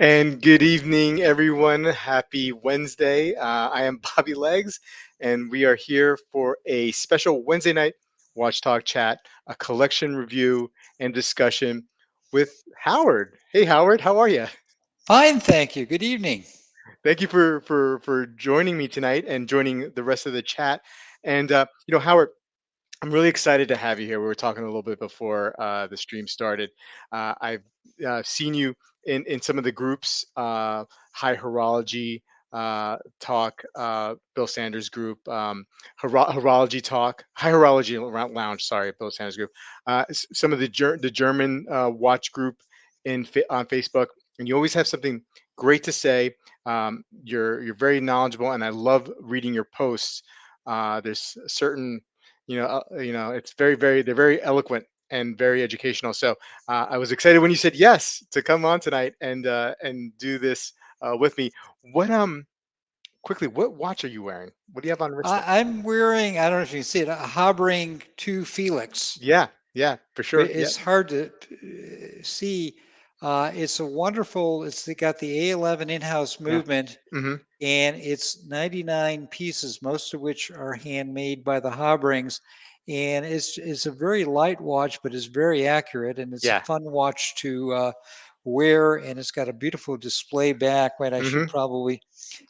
And good evening, everyone. Happy Wednesday. I am Bobby Legs, and we are here for a special Wednesday night Watch Talk chat, a collection review and discussion with Howard. Hey, Howard, how are you? Fine, thank you. Good evening. Thank you for joining me tonight and joining the rest of the chat. And Howard, I'm really excited to have you here. We were talking a little bit before the stream started. I've seen you in some of the groups, High Horology Talk, Bill Sanders group, Horology Talk, High Horology Lounge. Sorry, Bill Sanders group. Some of the German watch group on Facebook, and you always have something great to say. You're very knowledgeable, and I love reading your posts. There's certain it's very they're very eloquent and very educational. So I was excited when you said yes to come on tonight and do this with me. What quickly, what watch are you wearing? What do you have on wristlet? I'm wearing, I don't know if you can see it, a Habring 2 Felix. Yeah, yeah, for sure. Yeah. It's hard to see. It's a wonderful, it's got the A11 in-house Yeah. movement, Hmm. and it's 99 pieces, most of which are handmade by the Habrings. And it's a very light watch, but it's very accurate, and it's a Yeah. fun watch to wear. And it's got a beautiful display back. Right, I should Hmm. probably,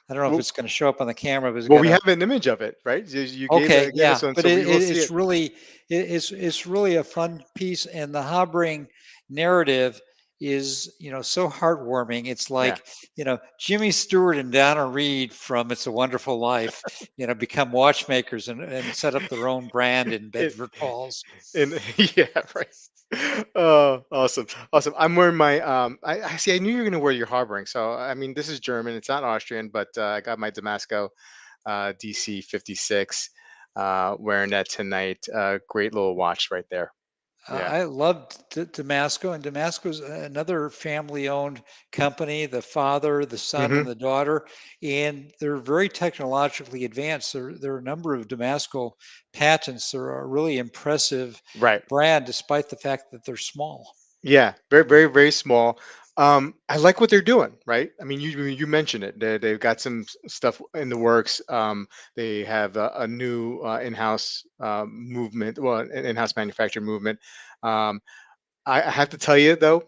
I don't know if Well, it's going to show up on the camera, but it's well, got we a have an image of it, right? You okay, gave us yeah, one, but so we will see it's it. really it's really a fun piece, and the Habring narrative is so heartwarming. It's Yeah. like Jimmy Stewart and Donna Reed from It's a Wonderful Life, become watchmakers and set up their own brand in It, Bedford Falls. and yeah, right. Oh, awesome, awesome. I'm wearing my I see. I knew you were gonna wear your harboring. So I mean, this is German. It's not Austrian, but I got my Damasco DC 56. Wearing that tonight. Great little watch right there. Yeah. I loved Damasco, and Damasco's another family-owned company. The father, the son, Hmm. and the daughter, and they're very technologically advanced. There are a number of Damasco patents. They're a really impressive Right. brand, despite the fact that they're small. Yeah, very small. I like what they're doing, right? I mean, you mentioned it. They've got some stuff in the works. They have a new in-house movement, well, an in-house manufacturing movement. Um, I have to tell you though,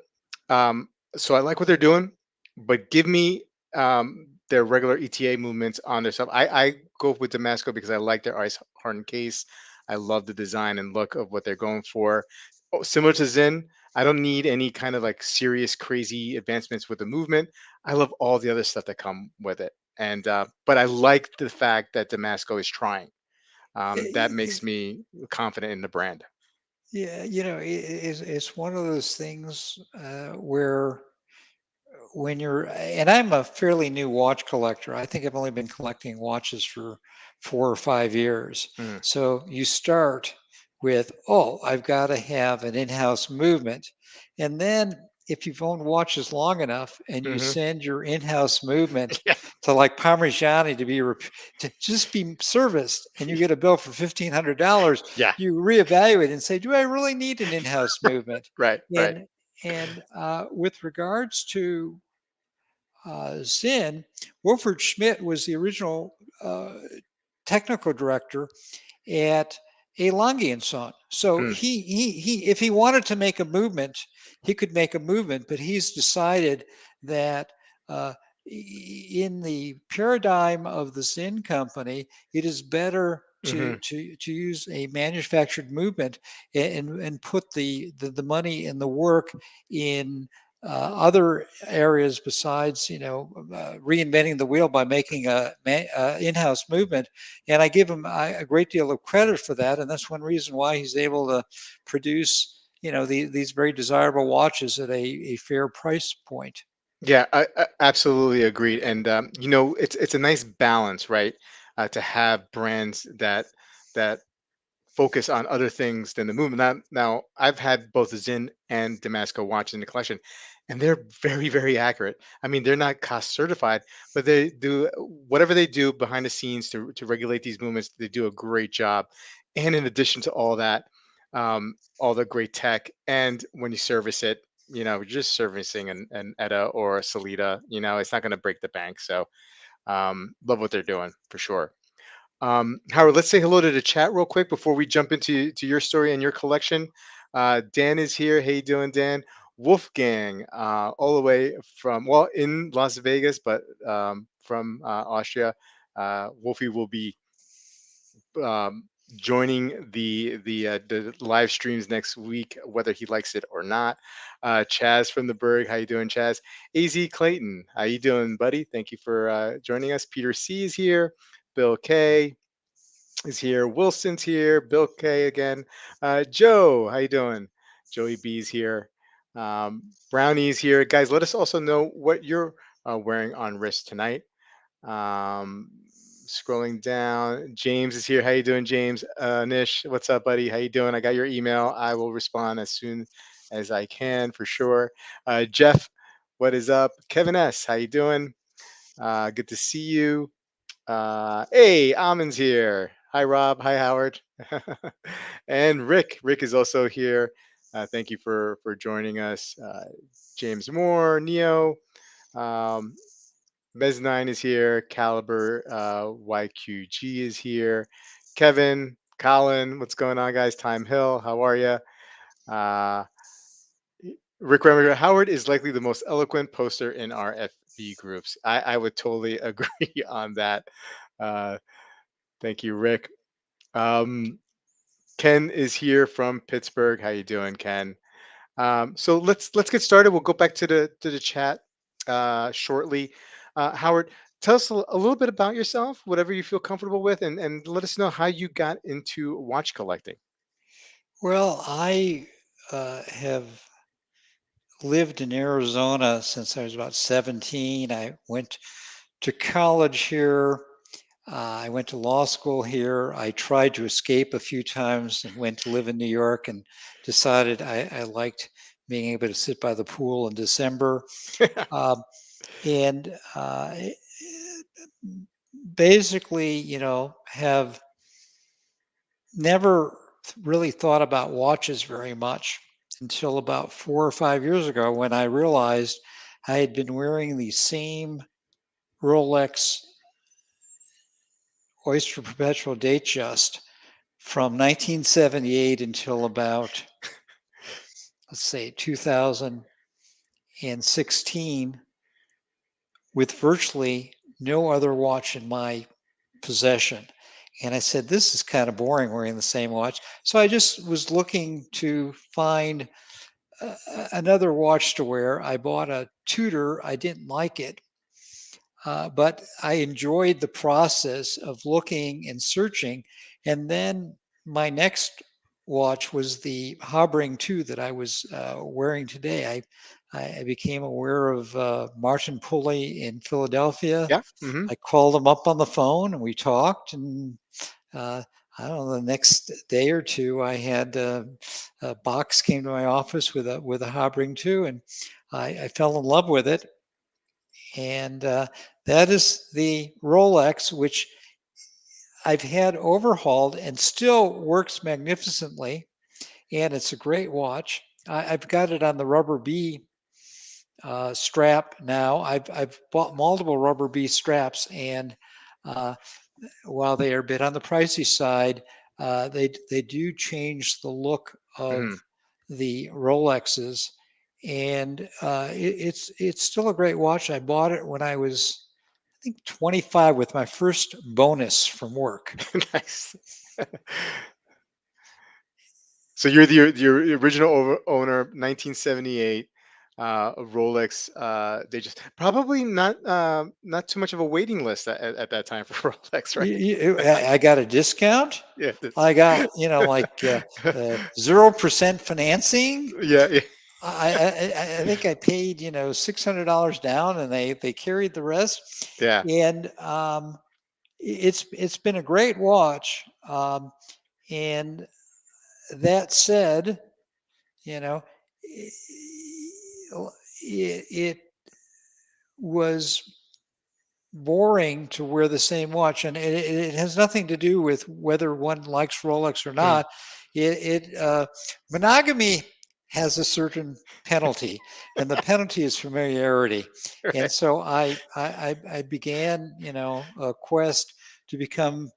um, so I like what they're doing, but give me their regular ETA movements on their stuff. I go with Damasco because I like their ice hardened case. I love the design and look of what they're going for. Oh, similar to Zen, I don't need any kind of like serious, crazy advancements with the movement. I love all the other stuff that come with it, and but I like the fact that Damasco is trying. That makes me confident in the brand. Yeah, it's one of those things where when you're, and I'm a fairly new watch collector. I think I've only been collecting watches for 4 or 5 years. Mm, So you start with, oh, I've got to have an in-house movement. And then if you've owned watches long enough and you hmm. send your in-house movement Yeah, to like Parmigiani to just be serviced, and you get a bill for $1,500, yeah. you reevaluate and say, do I really need an in-house movement? Right, right. And with regards to Zinn, Wilfred Schmidt was the original technical director at A. Lange and Son. So Mm, if he wanted to make a movement, he could make a movement, but he's decided that uh, in the paradigm of the Zinn company, it is better hmm. to use a manufactured movement and put the money and the work in other areas besides reinventing the wheel by making a in-house movement. And I give him a great deal of credit for that, and that's one reason why he's able to produce these very desirable watches at a fair price point. Yeah, I absolutely agreed. And it's a nice balance, right? To have brands that focus on other things than the movement. Now I've had both the Zin and Damasco watches in the collection, and they're very accurate. I mean, they're not cost certified, but they do whatever they do behind the scenes to regulate these movements. They do a great job. And in addition to all that, all the great tech, and when you service it. just servicing an ETA or a Salida. It's not going to break the bank. So love what they're doing for sure. Howard, let's say hello to the chat real quick before we jump into your story and your collection. Dan is here. How you doing, Dan? Wolfgang, all the way from, well, in Las Vegas, but from Austria. Wolfie will be joining the live streams next week, whether he likes it or not. Chaz from the Berg, how you doing, Chaz? Az Clayton, how you doing, buddy? Thank you for joining us. Peter C is here. Bill K is here. Wilson's here. Bill K again. Joe, how you doing? Joey B's here. Brownie's here. Guys, let us also know what you're wearing on wrist tonight. Um, Scrolling down, James is here. How you doing, James? Nish, what's up, buddy? How you doing? I got your email. I will respond as soon as I can for sure. Jeff, what is up? Kevin S, how you doing? Good to see you. Hey, Amon's here. Hi, Rob. Hi, Howard. And Rick. Rick is also here. Thank you for joining us. James Moore, Neo. Um, Mez9 is here. Caliber YQG is here. Kevin, Colin, what's going on, guys? Time Hill, how are you? Uh, Rick Remmer, Howard is likely the most eloquent poster in our FB groups. I would totally agree on that. Uh, Thank you, Rick. Um, Ken is here from Pittsburgh. How you doing, Ken? So let's get started. We'll go back to the chat shortly. Howard, tell us a little bit about yourself, whatever you feel comfortable with, and let us know how you got into watch collecting. Well, I have lived in Arizona since I was about 17. I went to college here. I went to law school here. I tried to escape a few times and went to live in New York and decided I liked being able to sit by the pool in December. Um, and basically, have never really thought about watches very much until about 4 or 5 years ago when I realized I had been wearing the same Rolex Oyster Perpetual Datejust from 1978 until about, let's say, 2016, with virtually no other watch in my possession. And I said, this is kind of boring wearing the same watch. So I just was looking to find another watch to wear. I bought a Tudor. I didn't like it, but I enjoyed the process of looking and searching. And then my next watch was the Habring 2 that I was wearing today. I became aware of Martin Pulley in Philadelphia. Yeah. Hmm. I called him up on the phone and we talked. And uh, I don't know, the next day or two, I had a box came to my office with a Habring 2, and I fell in love with it. And that is the Rolex, which I've had overhauled and still works magnificently. And it's a great watch. I've got it on the rubber B strap now. I've bought multiple rubber B straps, and uh, while they are a bit on the pricey side, they do change the look of Hmm. the Rolexes, and it's still a great watch. I bought it when I was, I think, 25 with my first bonus from work. Nice. So you're the original owner, 1978, Rolex. They just probably not too much of a waiting list at that time for Rolex, right? I got a discount. Yeah. I got, like 0% financing. Yeah. Yeah. I think I paid, $600 down, and they carried the rest. Yeah. And it's been a great watch. And that said, you know, it was boring to wear the same watch, and it has nothing to do with whether one likes Rolex or Mm. not. Monogamy has a certain penalty, and the penalty is familiarity. And Right. so I began, a quest to become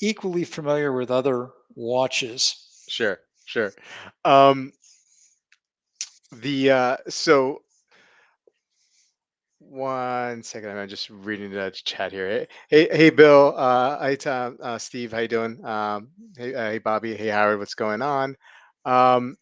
equally familiar with other watches. Sure, sure. Um, the so one second, I'm just reading the chat here. Hey, Bill. Hey, Tom. Steve, how you doing? Hey, Bobby. Hey, Howard. What's going on? Um,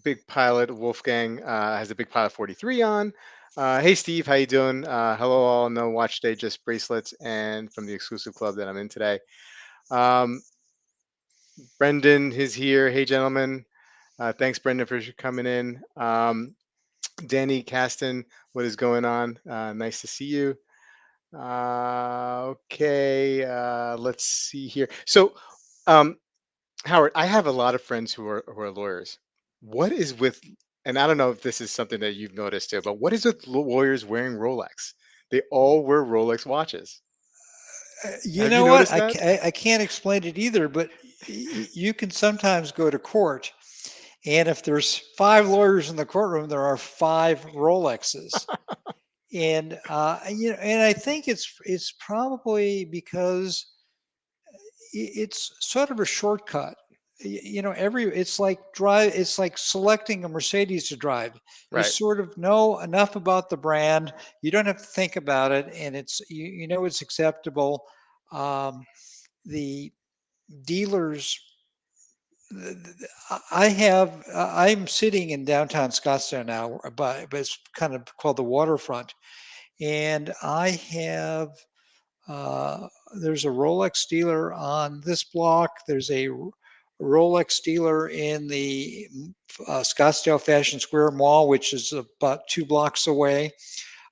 Big Pilot Wolfgang has a Big Pilot 43 on. Hey, Steve. How you doing? Hello, all. No watch day, just bracelets, and from the exclusive club that I'm in today. Um, Brendan is here. Hey, gentlemen. Thanks, Brendan, for coming in. Danny Caston, what is going on? Nice to see you. Okay, let's see here. So, um, Howard, I have a lot of friends who are lawyers. What is with, and I don't know if this is something that you've noticed too, but what is with lawyers wearing Rolex? They all wear Rolex watches. You Have you know what? noticed that? I can't explain it either, but you can sometimes go to court, and if there's five lawyers in the courtroom, there are five Rolexes. And and I think it's probably because it's sort of a shortcut. Every it's like selecting a Mercedes to drive. You Right. sort of know enough about the brand. You don't have to think about it, and you know it's acceptable. The dealers I'm sitting in downtown Scottsdale now, but it's kind of called the waterfront, and I have uh, there's a Rolex dealer on this block. There's a Rolex dealer in the Scottsdale Fashion Square Mall, which is about 2 blocks away.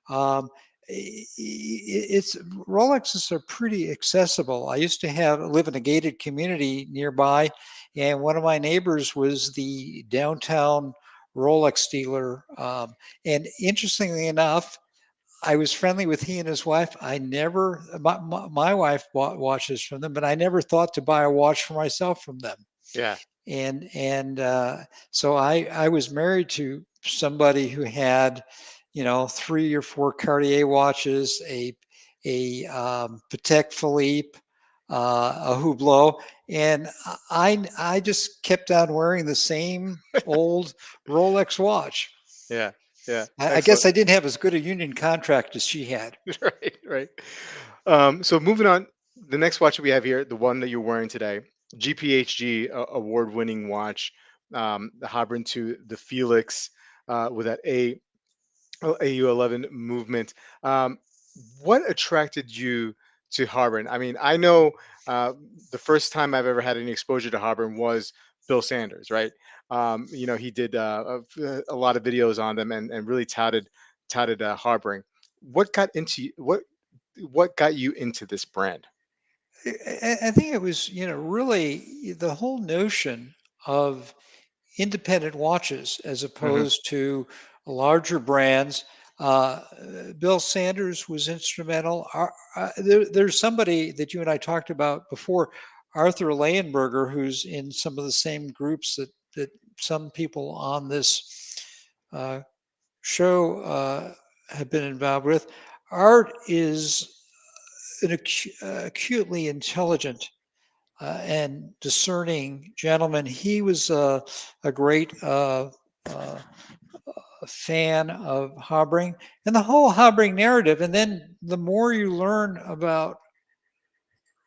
Um, it's Rolexes are pretty accessible. I used to have live in a gated community nearby, and one of my neighbors was the downtown Rolex dealer. And interestingly enough, I was friendly with he and his wife. I never, my wife bought watches from them, but I never thought to buy a watch for myself from them. Yeah. And so I was married to somebody who had, 3 or 4 Cartier watches, a Patek Philippe, a Hublot, and I just kept on wearing the same old Rolex watch. Yeah. Yeah. I Excellent. guess I didn't have as good a union contract as she had. Right. Right. So moving on, the next watch that we have here, the one that you're wearing today, GPHG award-winning watch, the Hobron to the Felix with that AU11 movement. Um, what attracted you to Harbin? I mean, I know uh, the first time I've ever had any exposure to Harbin was Bill Sanders, right? He did a lot of videos on them and really touted Harboring. What got into what got you into this brand? I think it was, really the whole notion of independent watches as Hmm. opposed to larger brands. Uh, Bill Sanders was instrumental. There's somebody that you and I talked about before, Arthur Leyenberger, who's in some of the same groups that some people on this uh, show have been involved with. Art is an acutely intelligent and discerning gentleman. He was a great uh, fan of Habring and the whole Habring narrative. And then the more you learn about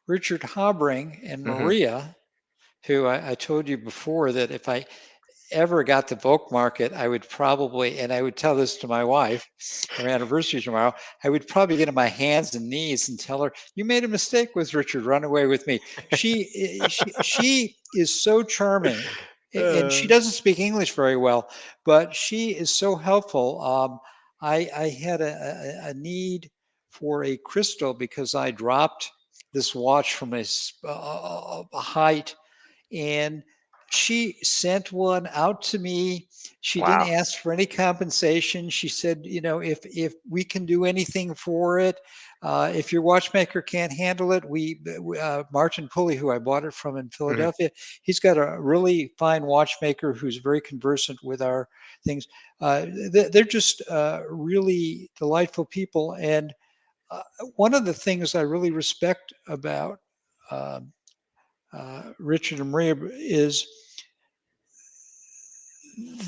Richard Habring and Hmm. Maria, who I told you before that if I ever got the Vogue market, I would probably, and I would tell this to my wife, our anniversary tomorrow, I would probably get on my hands and knees and tell her, "You made a mistake with Richard. Run away with me." She is so charming, and she Uh, doesn't speak English very well, but she is so helpful. I had a need for a crystal because I dropped this watch from a height, and She sent one out to me. She didn't Wow. ask for any compensation. She said, if we can do anything for it, if your watchmaker can't handle it, Martin Pulley, who I bought it from in Hmm. Philadelphia, he's got a really fine watchmaker who's very conversant with our things. They're just really delightful people. And uh, one of the things I really respect about um Richard and Maria is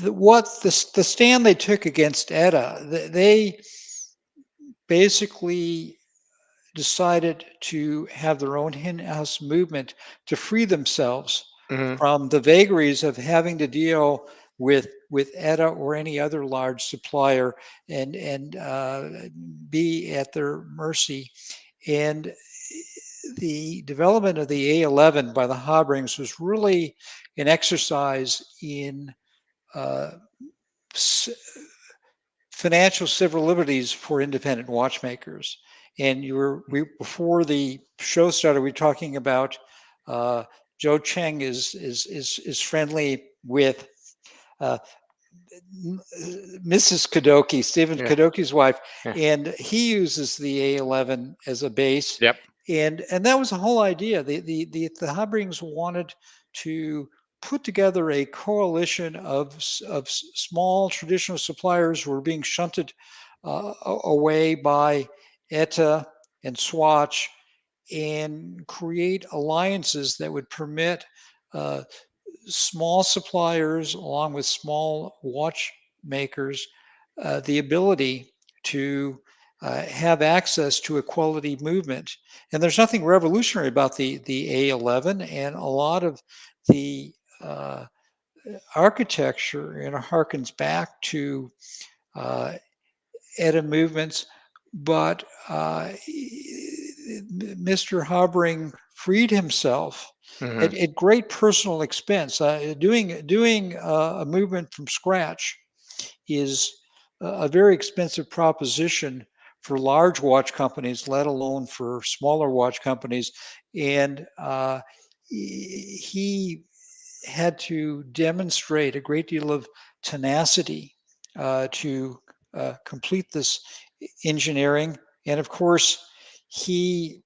the stand they took against ETA. They basically decided to have their own in-house movement to free themselves Hmm. from the vagaries of having to deal with ETA or any other large supplier and be at their mercy. And the development of the A11 by the Hobrings was really an exercise in uh, financial civil liberties for independent watchmakers. And before the show started, we were talking about uh, Joe Cheng is friendly with uh, Mrs. Kadoki, Stephen Yeah. Kadoki's wife, Yeah. and he uses the A11 as a base, Yep. and that was the whole idea. The Hobrings wanted to put together a coalition of small traditional suppliers who were being shunted away by ETA and Swatch, and create alliances that would permit uh, small suppliers, along with small watchmakers, the ability to have access to a quality movement. And there's nothing revolutionary about the A11, and a lot of the uh, architecture harkens back to uh, ETA movements, but Mr. Habring freed himself Hmm. at great personal expense. Doing a movement from scratch is a very expensive proposition for large watch companies, let alone for smaller watch companies. And he had to demonstrate a great deal of tenacity to complete this engineering. And of course, he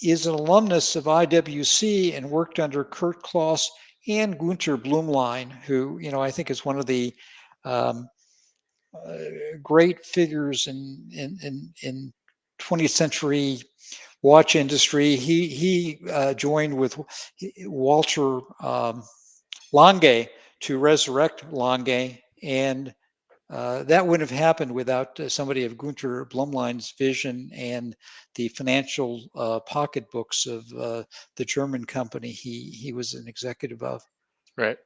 is an alumnus of IWC and worked under Kurt Kloss and Gunter Blumlein, who I think is one of the um, uh, great figures in 20th century watch industry. He joined with Walter Lange to resurrect Lange, and that wouldn't have happened without somebody of Gunter Blumlein's vision and the financial pocketbooks of the German company he was an executive of. Right.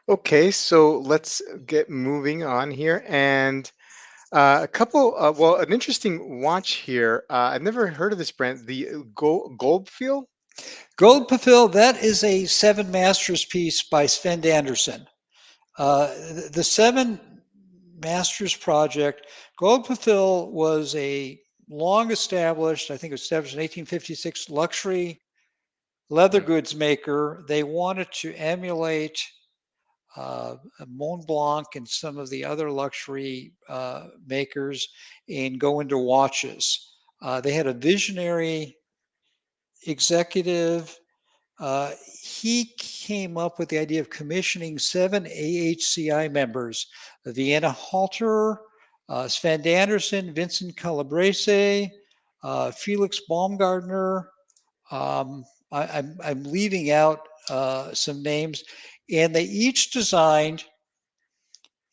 Okay, so let's get moving on here. And a couple, well, an interesting watch here. I've never heard of this brand, the Goldfield. Is it? Goldpafil, that is a Seven Masters piece by Sven Andersen. The Seven Masters project, Goldpafil was a long established, I think it was established in 1856, luxury leather Mhm. goods maker. They wanted to emulate Mont Blanc and some of the other luxury makers and go into watches. They had a visionary executive. He came up with the idea of commissioning seven AHCI members: Vienna Halter, Sven Andersen, Vincent Calabrese, Felix Baumgartner. I'm leaving out some names, and they each designed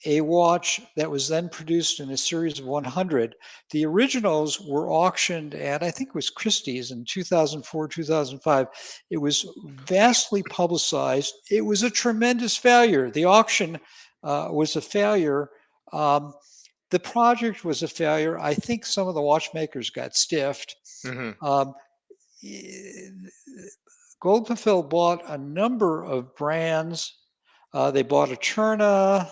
a watch that was then produced in a series of 100. The originals were auctioned at, I think it was Christie's in 2004, 2005. It was vastly publicized. It was a tremendous failure. The auction was a failure. Um, the project was a failure. I think some of the watchmakers got stiffed. Hmm. Um, Goldpafil bought a number of brands. They bought a Eterna.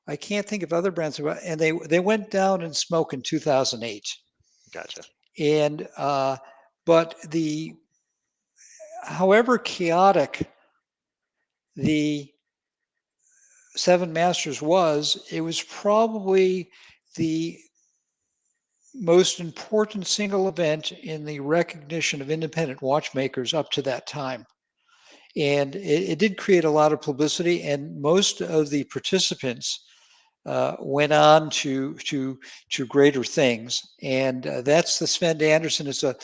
I can't think of other brands, and they went down in smoke in 2008. Gotcha. And but the however chaotic the Seven Masters was, it was probably the most important single event in the recognition of independent watchmakers up to that time. And it did create a lot of publicity, and most of the participants went on to greater things. And that's the Sven Anderson. It's a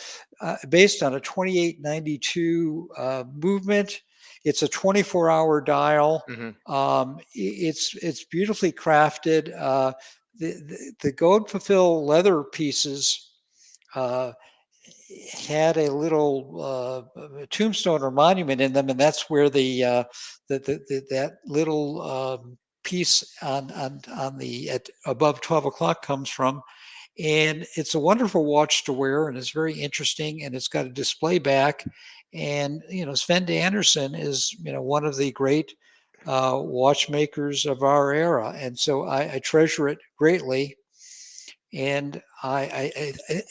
based on a 2892 movement. It's a 24-hour dial. Hmm. It's beautifully crafted. The gold fulfill leather pieces uh, had a little tombstone or monument in them, and that's where that little piece on the at above 12 o'clock comes from. And it's a wonderful watch to wear, and it's very interesting, and it's got a display back. And Sven Anderson is one of the great watchmakers of our era, and so I treasure it greatly. And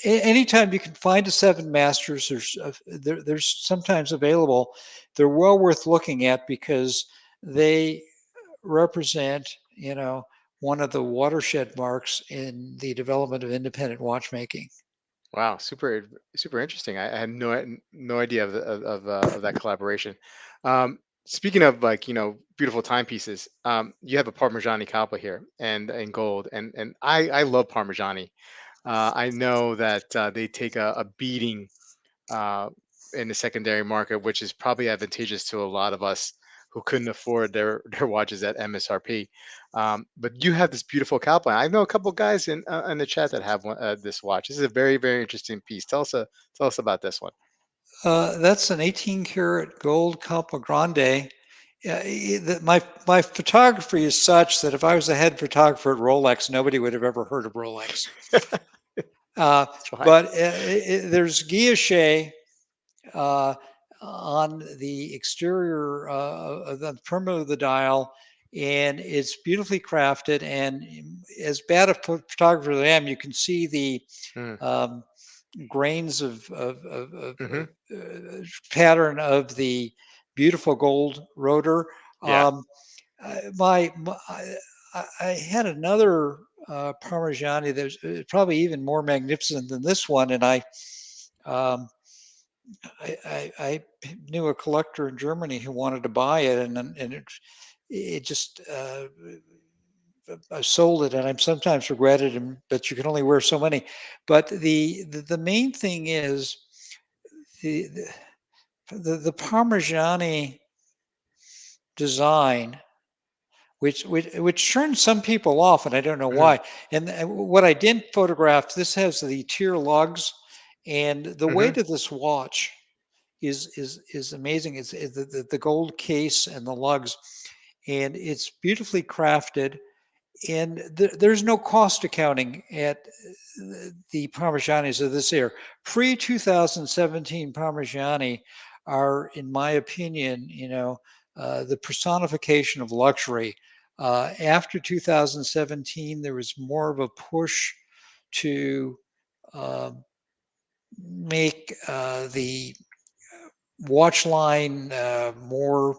anytime you can find a Seven Masters, there's sometimes available. They're well worth looking at because they represent, one of the watershed marks in the development of independent watchmaking. Wow, super interesting. I had no idea of that collaboration. Speaking of, like, beautiful timepieces, you have a Parmigiani Coppa here, and in gold, and I love Parmigiani. I know that they take a beating uh, in the secondary market, which is probably advantageous to a lot of us who couldn't afford their watches at MSRP. But you have this beautiful Calpine. I know a couple guys in the chat that have this watch. This is a very interesting piece. Tell us about this one. That's an 18 karat gold Campo Grande. My photography is such that if I was the head photographer at Rolex, nobody would have ever heard of Rolex. Uh, That's why. but there's guilloche uh, on the exterior of the perimeter of the dial, and it's beautifully crafted. And as bad a photographer as I am, you can see the Mm, um, grains of hmm. pattern of the beautiful gold rotor. Yeah. Um, my I had another Parmigiani that was probably even more magnificent than this one, and um, I knew a collector in Germany who wanted to buy it, and it just I sold it, and I'm sometimes regretted, but you can only wear so many. But the main thing is the the Parmigiani design, which turns some people off, and I don't know Hmm. why. And what I didn't photograph, this has the tier lugs, and the Hmm. weight of this watch is amazing. It's the gold case and the lugs, and it's beautifully crafted. And there's no cost accounting at the Parmigianis of this era. Pre 2017 Parmigiani are, in my opinion, the personification of luxury. After 2017, there was more of a push to uh, make the watch line more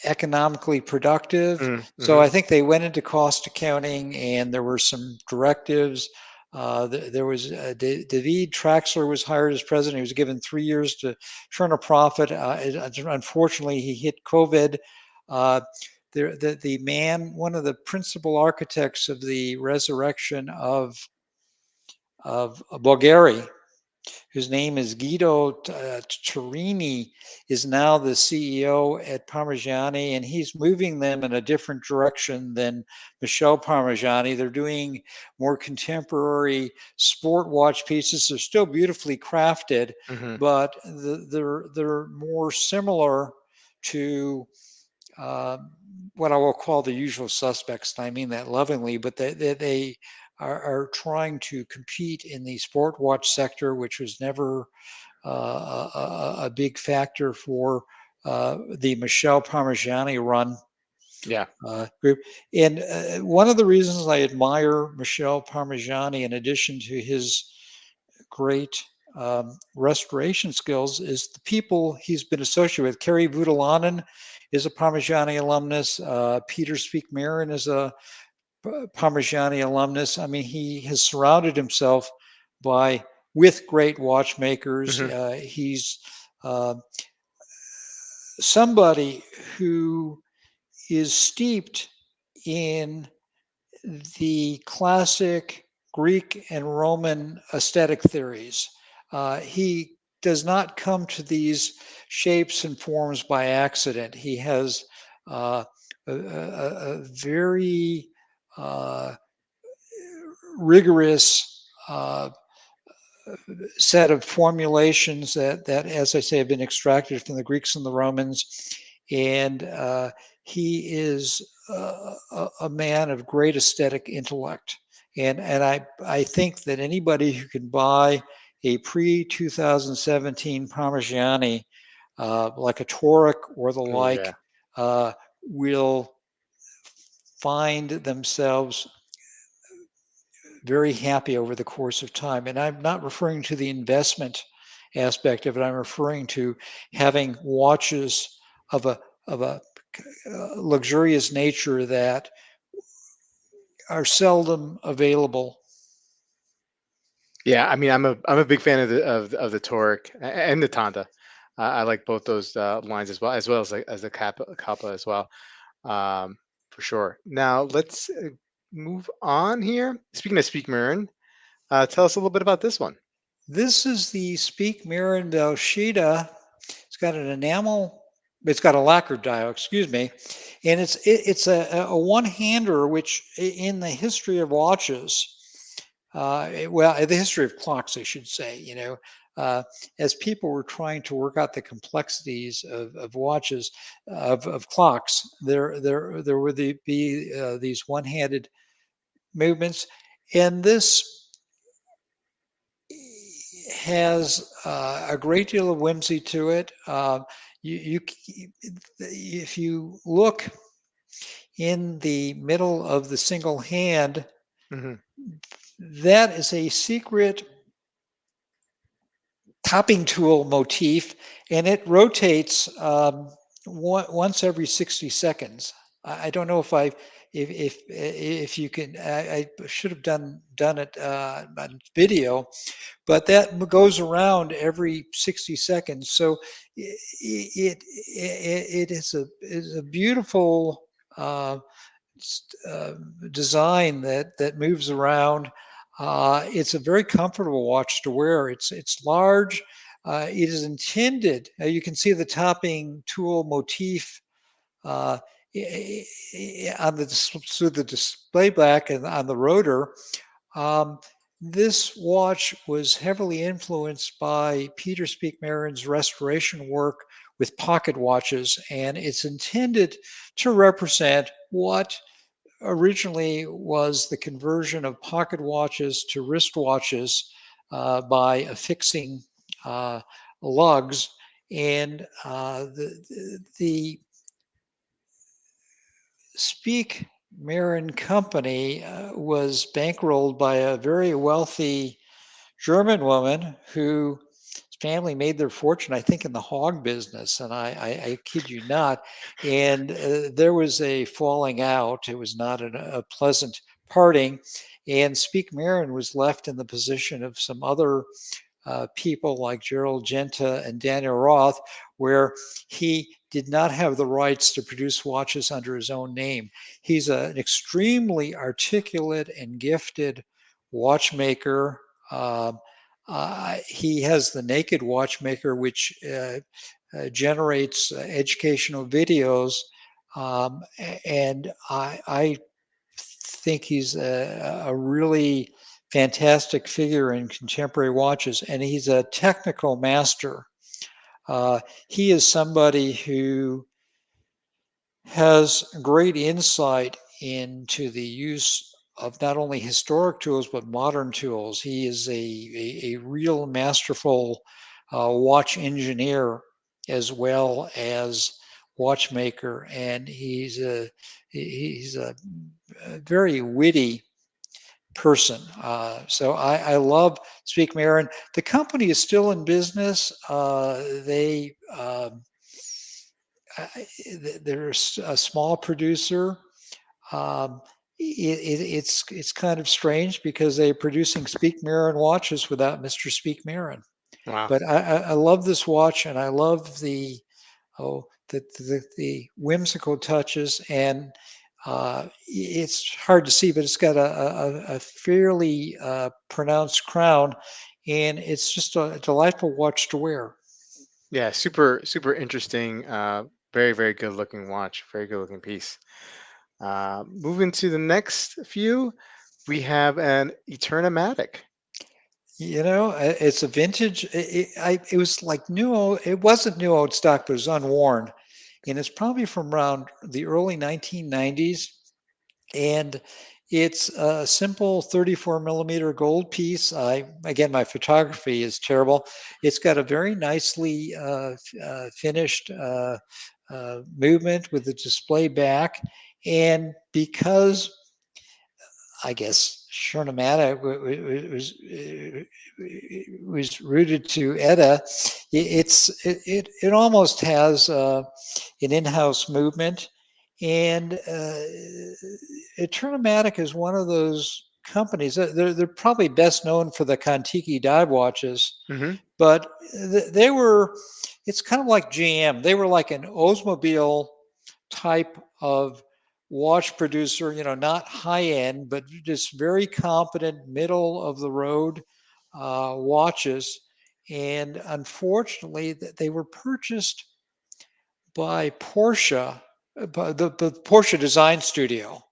economically productive. So Hmm. I think they went into cost accounting, and there were some directives. There was David Traxler was hired as president. He was given 3 years to turn a profit. Unfortunately, he hit COVID. Uh, the man, one of the principal architects of the resurrection of Bulgari, whose name is Guido Turini, is now the CEO at Parmigiani, and he's moving them in a different direction than Michel Parmigiani. They're doing more contemporary sport watch pieces. They're still beautifully crafted, Hmm. but they're more similar to uh, what I will call the usual suspects. And I mean that lovingly, but they are trying to compete in the sport watch sector, which was never a big factor for the Michel Parmigiani run Yeah. group. And one of the reasons I admire Michel Parmigiani, in addition to his great restoration skills, is the people he's been associated with. Kari Voutilainen is a Parmigiani alumnus. Peter Speak-Marin is a Parmigiani alumnus. I mean, he has surrounded himself by with great watchmakers. Hmm. He's uh, somebody who is steeped in the classic Greek and Roman aesthetic theories. He does not come to these shapes and forms by accident. He has a very uh, rigorous set of formulations that, as I say, have been extracted from the Greeks and the Romans. And he is a man of great aesthetic intellect. And I think that anybody who can buy a pre 2017 Parmigiani, like a Toric or the Oh like, yeah. uh, will find themselves very happy over the course of time. And I'm not referring to the investment aspect of it. I'm referring to having watches of a luxurious nature that are seldom available. Yeah, I mean, I'm a big fan of the Toric and the Tanda. I like both those lines as well as the Kappa as well, um, for sure. Now let's move on here. Speaking of Speak Marin, tell us a little bit about this one. This is the Speak Marin Velshita. It's got an enamel. It's got a lacquer dial, excuse me, and it's a one-hander, which in the history of watches, well, the history of clocks, I should say, uh, as people were trying to work out the complexities of watches, of clocks, there would be these one-handed movements, and this has a great deal of whimsy to it. You, if you look in the middle of the single hand, Hmm. that is a secret topping tool motif, and it rotates once every 60 seconds. I don't know if you can. I should have done it on video, but that goes around every 60 seconds. So it is a beautiful uh, uh, design that moves around. It's a very comfortable watch to wear. It's large. It is intended. You can see the topping tool motif uh, on the through the display back and on the rotor. Um, this watch was heavily influenced by Peter Speak-Marin's restoration work with pocket watches, and it's intended to represent what originally was the conversion of pocket watches to wristwatches by affixing uh, lugs. And the Speak Marin Company was bankrolled by a very wealthy German woman whose family made their fortune, I think, in the hog business, and I kid you not. And there was a falling out. It was not a pleasant parting. And Speak Marin was left in the position of some other people like Gerald Genta and Daniel Roth, where he did not have the rights to produce watches under his own name. He's an extremely articulate and gifted watchmaker. He has the Naked Watchmaker, which generates educational videos. And I think he's a really fantastic figure in contemporary watches, and he's a technical master. He is somebody who has great insight into the use of not only historic tools but modern tools. He is a real masterful watch engineer as well as watchmaker, and he's a very witty person. So I love Speak Marin. The company is still in business. They they're a small producer. Um, it's kind of strange because they're producing Speak Marin watches without Mr. Speak Marin. Wow. But I love this watch, and I love the whimsical touches, and it's hard to see, but it's got a fairly pronounced crown, and it's just a delightful watch to wear. Yeah, super super interesting. Very very good looking watch. Very good looking piece. Moving to the next few, we have an Eternamatic. It's a vintage. It was like new old. It wasn't new old stock, but it was unworn, and it's probably from around the early 1990s. And it's a simple 34 millimeter gold piece. Again, my photography is terrible. It's got a very nicely finished movement with the display back, and because I guess Chronomata was rooted to ETA. It almost has an in-house movement, and Eternomatic is one of those companies. They're probably best known for the Kontiki dive watches, Hmm. but they were. It's kind of like GM. They were like an Oldsmobile type of watch producer, not high end, but just very competent, middle of the road watches. And unfortunately, they were purchased by Porsche, by the Porsche Design Studio,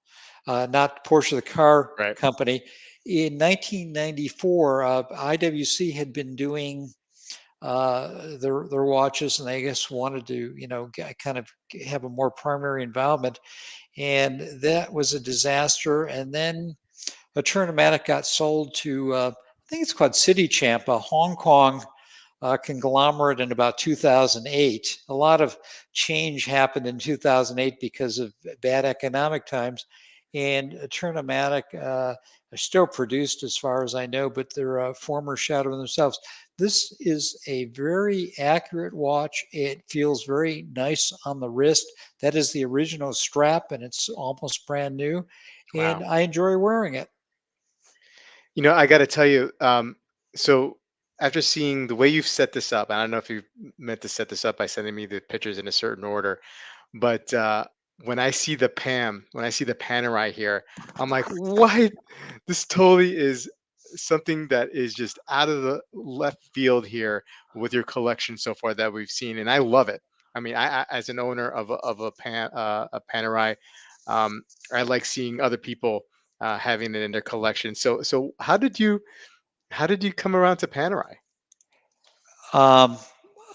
not Porsche the car Right. company. In 1994, IWC had been doing their watches, and they, I guess, wanted to kind of have a more primary involvement, and that was a disaster. And then a Tournamatic got sold to I think it's called City Champ, a Hong Kong conglomerate in about 2008. A lot of change happened in 2008 because of bad economic times. And Tournamatic are still produced as far as I know, but they're a former shadow of themselves. This is a very accurate watch. It feels very nice on the wrist. That is the original strap, and it's almost brand new. And Wow. I enjoy wearing it. I got to tell you, so after seeing the way you've set this up, I don't know if you meant to set this up by sending me the pictures in a certain order, but when I see the Panerai here, I'm like, what? This totally is something that is just out of the left field here with your collection so far that we've seen, and I love it. I mean, I as an owner of a Panerai, um, I like seeing other people having it in their collection. So how did you come around to Panerai? Um,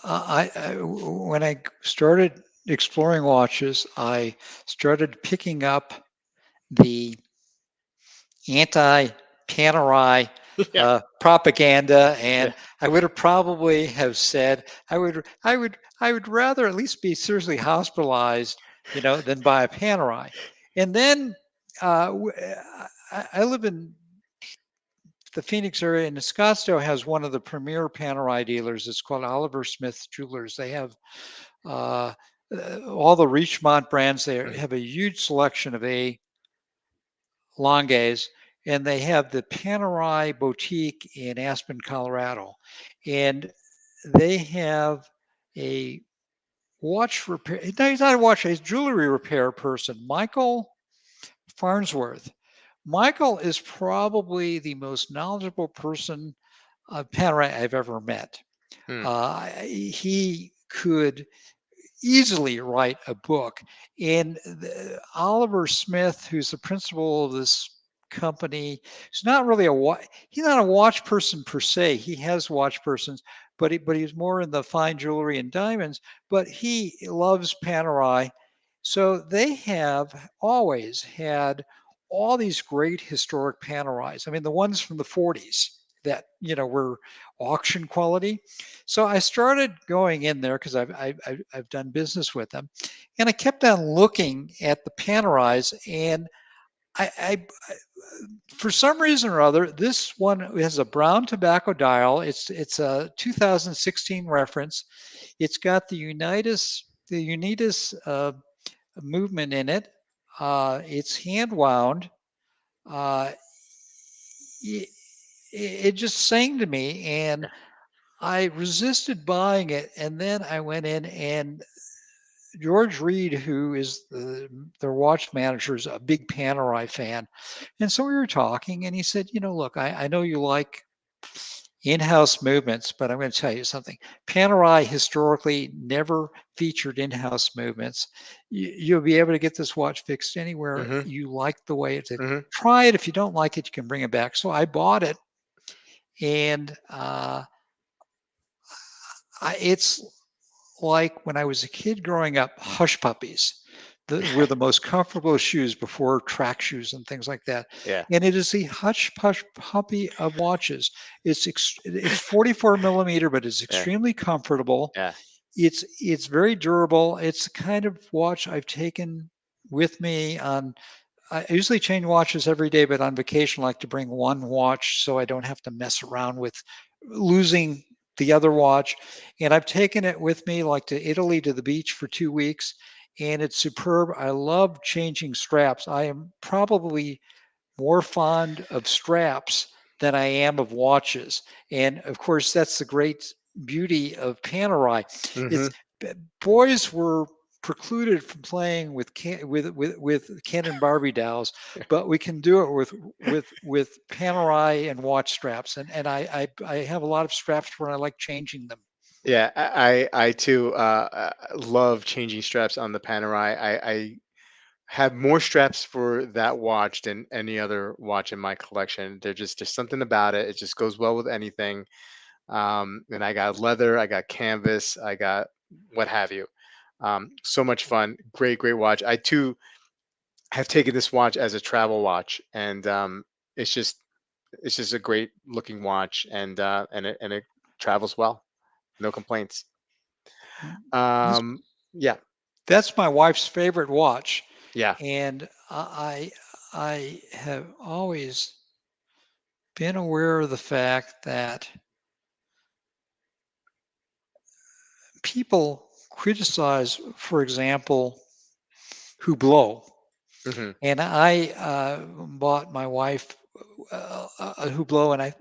when I started exploring watches, I started picking up the anti-Panerai Yeah, propaganda, yeah, and I would have probably have said I would rather at least be seriously hospitalized, than buy a Panerai. And then I live in the Phoenix area, and Scottsdale has one of the premier Panerai dealers. It's called Oliver Smith Jewelers. They have uh, all the Richemont brands. They have a huge selection of A Longays, and they have the Panerai Boutique in Aspen, Colorado, and they have a watch repair. No, he's not a watch. He's a jewelry repair person, Michael Farnsworth. Michael is probably the most knowledgeable person of Panerai I've ever met. hmm, He could easily write a book. And Oliver Smith, who's the principal of this company, he's not really he's not a watch person per se. He has watch persons, but he's more in the fine jewelry and diamonds. But he loves Panerai, so they have always had all these great historic Panerais. I mean, the ones from the 40s that were auction quality. So I started going in there because I've done business with them, and I kept on looking at the Panerais, and I for some reason or other, this one has a brown tobacco dial. It's a 2016 reference. It's got the Unitas. the Unitas movement in it. It's hand wound. Uh, it, it just sang to me, and Yeah. I resisted buying it. And then I went in, and George Reed, who is their watch manager, is a big Panerai fan. And so we were talking, and he said, look, I know you like in-house movements, but I'm going to tell you something. Panerai historically never featured in-house movements. You'll be able to get this watch fixed anywhere Mhm. you like the way it's. Mhm. Try it. If you don't like it, you can bring it back. So I bought it, and it's like when I was a kid growing up, hush puppies were the most comfortable shoes before track shoes and things like that. Yeah. And it is the hush push puppy of watches. It's 44 millimeter, but it's Yeah. extremely comfortable. Yeah. It's very durable. It's the kind of watch I've taken with me on. I usually change watches every day, but on vacation, I like to bring one watch so I don't have to mess around with losing the other watch. And I've taken it with me, like to Italy, to the beach for 2 weeks, and it's superb. I love changing straps. I am probably more fond of straps than I am of watches. And of course, that's the great beauty of Panerai. It's Mhm. boys were precluded from playing with with Ken and Barbie dolls, but we can do it with Panerai and watch straps. And I have a lot of straps where I like changing them. Yeah, I too love changing straps on the Panerai. I have more straps for that watch than any other watch in my collection. There's something about it. It just goes well with anything. And I got leather, I got canvas, I got what have you. So much fun. Great watch. I too have taken this watch as a travel watch, and it's just it's just a great looking watch, and it travels well. No complaints. This, Um, yeah, that's my wife's favorite watch, yeah. and I have always been aware of the fact that people criticize, for example, Hublot. Hmm. And I bought my wife a Hublot,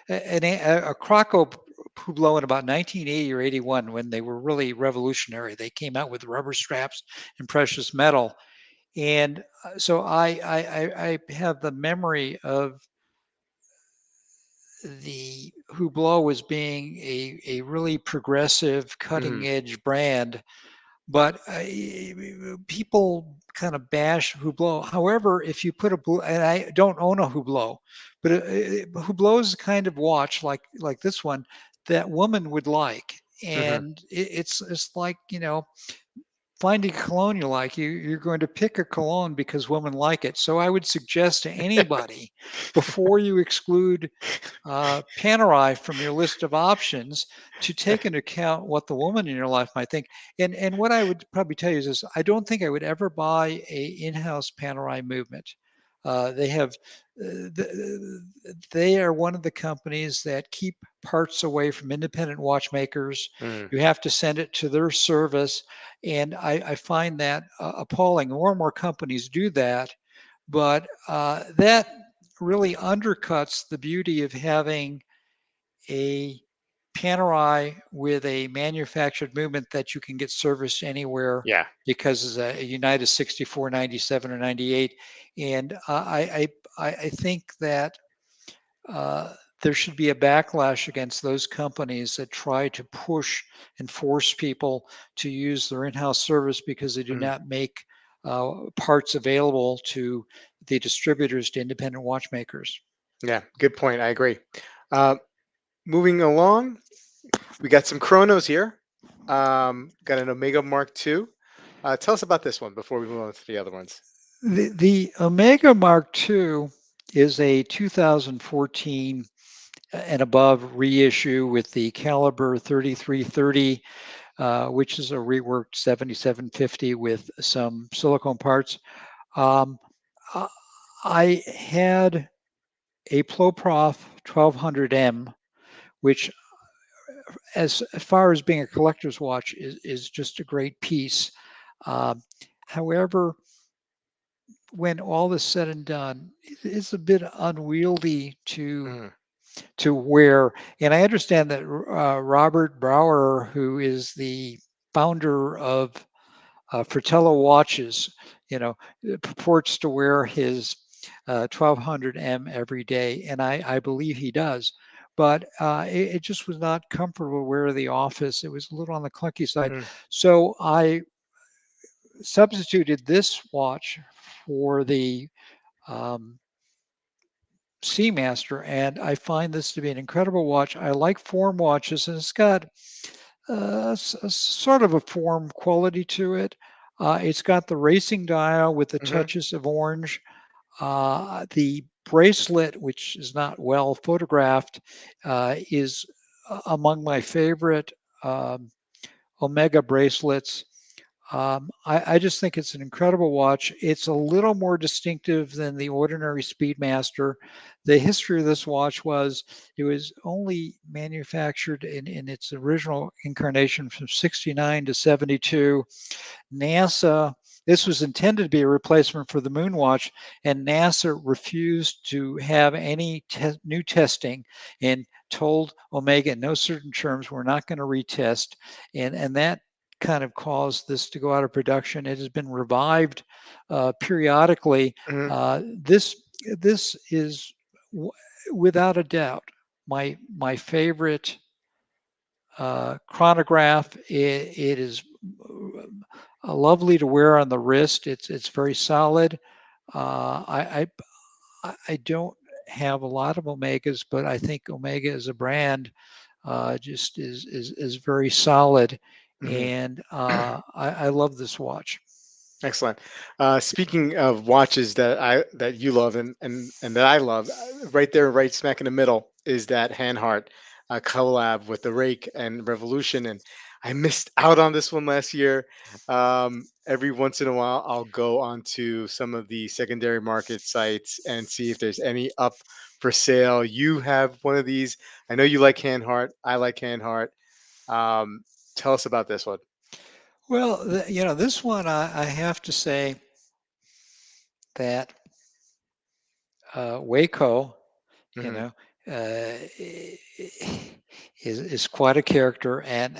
and a Krakow Hublot in about 1980 or 81 when they were really revolutionary. They came out with rubber straps and precious metal. And so I have the memory of the Hublot as being a really progressive, Hmm. cutting edge brand, but people kind of bash Hublot. However, if you put a blue, and I don't own a Hublot, but Hublot is the kind of watch like this one that woman would like, Hmm. and it's like finding a cologne you like. You're going to pick a cologne because women like it. So I would suggest to anybody before you exclude Panerai from your list of options to take into account what the woman in your life might think. And what I would probably tell you is this: I don't think I would ever buy a in-house Panerai movement. They have they are one of the companies that keep parts away from independent watchmakers. Hmm. You have to send it to their service, and I find that appalling. More and more companies do that, but that really undercuts the beauty of having a Panerai with a manufactured movement that you can get serviced anywhere Yeah. because it's a United 64, 97, or 98. And I think that there should be a backlash against those companies that try to push and force people to use their in-house service because they do Mm. not make parts available to the distributors to independent watchmakers. Yeah. Good point. I agree. Uh, moving along, we got some chronos here. Got an Omega Mark II. Tell us about this one before we move on to the other ones. The Omega Mark II is a 2014 and above reissue with the caliber 3330, which is a reworked 7750 with some silicone parts. Um, uh, I had a Ploprof 1200M, which as far as being a collector's watch is just a great piece. Um, However, when all is said and done, it's a bit unwieldy Mm, to wear. And I understand that Robert Brower, who is the founder of Fratello watches, you know, purports to wear his 1200M every day, and I believe he does. But it just was not comfortable to wear to the office. It was a little on the clunky side. mm, So I substituted this watch for the um, Seamaster, and I find this to be an incredible watch. I like form watches, and it's got sort of a form quality to it. It's got the racing dial with the mhm, touches of orange. The bracelet, which is not well photographed, is among my favorite um, Omega bracelets. I just think it's an incredible watch. It's a little more distinctive than the ordinary Speedmaster. The history of this watch was it was only manufactured in its original incarnation from 69 to 72. NASA, this was intended to be a replacement for the moon watch, and NASA refused to have any new testing and told Omega in no certain terms we're not going to retest. And that kind of caused this to go out of production. It has been revived periodically. mhm, This is without a doubt my favorite chronograph. It is lovely to wear on the wrist. It's very solid. I don't have a lot of Omegas, but I think Omega as a brand just is very solid, mhm. and I love this watch. Excellent. Speaking of watches that you love and that I love, right there, right smack in the middle, is that Hanhart collab with the Rake and Revolution, and I missed out on this one last year. Every once in a while, I'll go onto some of the secondary market sites and see if there's any up for sale. You have one of these. I know you like Hanhart. I like Hanhart. Um, Tell us about this one. Well, this one I have to say that Waco, you Hmm. know, is quite a character. And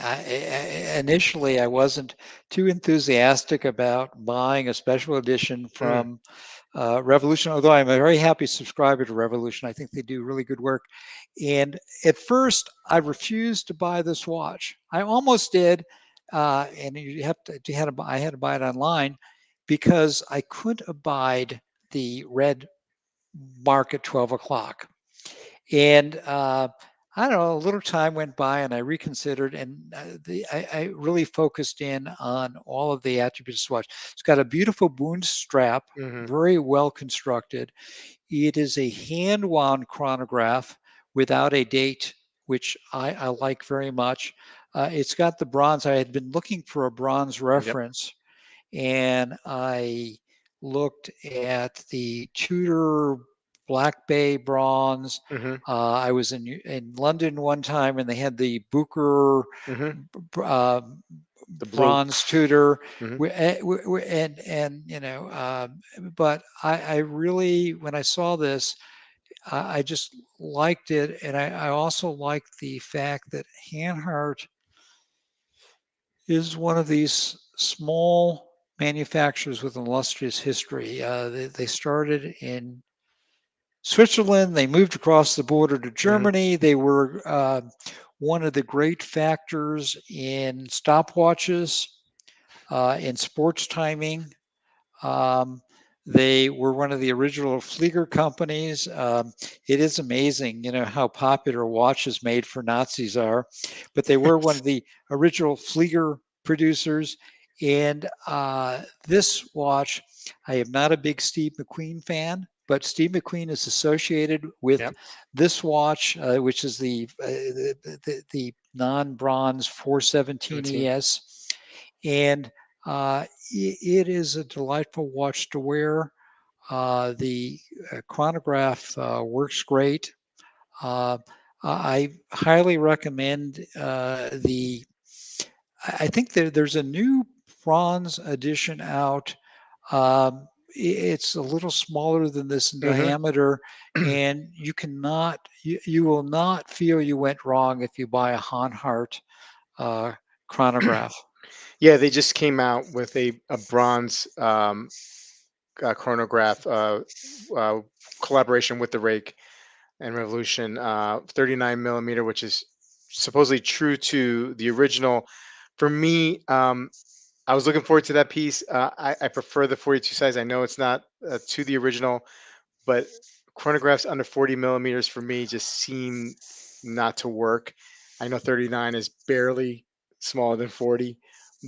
initially, I wasn't too enthusiastic about buying a special edition Mm, from Revolution, although I'm a very happy subscriber to Revolution. I think they do really good work. And at first, I refused to buy this watch. I almost did, and I had to buy it online because I couldn't abide the red mark at 12 o'clock. And I don't know, a little time went by and I reconsidered, and I really focused in on all of the attributes of the watch. It's got a beautiful wound strap, hmm. very well constructed. It is a hand wound chronograph without a date, which I like very much. It's got the bronze. I had been looking for a bronze Yep. reference, and I looked at the Tudor Black Bay bronze. Hmm. I was in London one time, and they had the Booker Hmm. uh, The blue. bronze Tudor, Hmm. and but I really, when I saw this, I just liked it, and I also liked the fact that Hanhart is one of these small manufacturers with an illustrious history. They started in Switzerland. They moved across the border to Hmm. Germany. They were one of the great factors in stopwatches, in sports timing. Um, they were one of the original Flieger companies. It is amazing, how popular watches made for Nazis are, but they were one of the original Flieger producers. And this watch, I am not a big Steve McQueen fan, but Steve McQueen is associated with Yep. this watch, which is the non-bronze 417 17. ES, and it is a delightful watch to wear. The chronograph works great. Uh, I highly recommend the. I think there's a new bronze edition out. It's a little smaller than this in Hmm. diameter, and you will not feel you went wrong if you buy a Hanhart uh, chronograph. Yeah, they just came out with a bronze chronograph uh, collaboration with the Rake and Revolution, 39 millimeter, which is supposedly true to the original. For me, I was looking forward to that piece. I prefer the 42 size. I know it's not to the original, but chronographs under 40 millimeters for me just seem not to work. I know 39 is barely smaller than 40,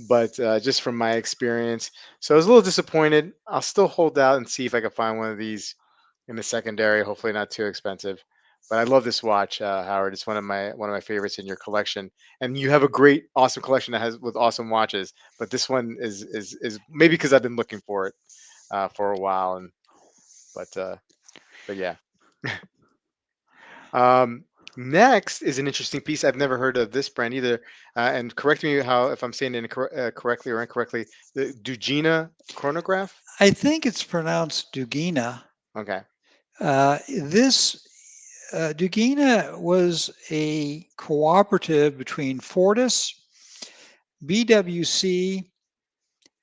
but just from my experience, so I was a little disappointed. I'll still hold out and see if I can find one of these in the secondary. Hopefully, not too expensive. But I love this watch, Howard. It's one of my favorites in your collection, and you have a great, awesome collection that has with awesome watches. But this one is maybe because I've been looking for it for a while, and but uh, but yeah. Um, Next is an interesting piece. I've never heard of this brand either. And correct me how if I'm saying it correctly or incorrectly. The Dugina Chronograph. I think it's pronounced Dugina. Okay. This Dugina was a cooperative between Fortis, BWC,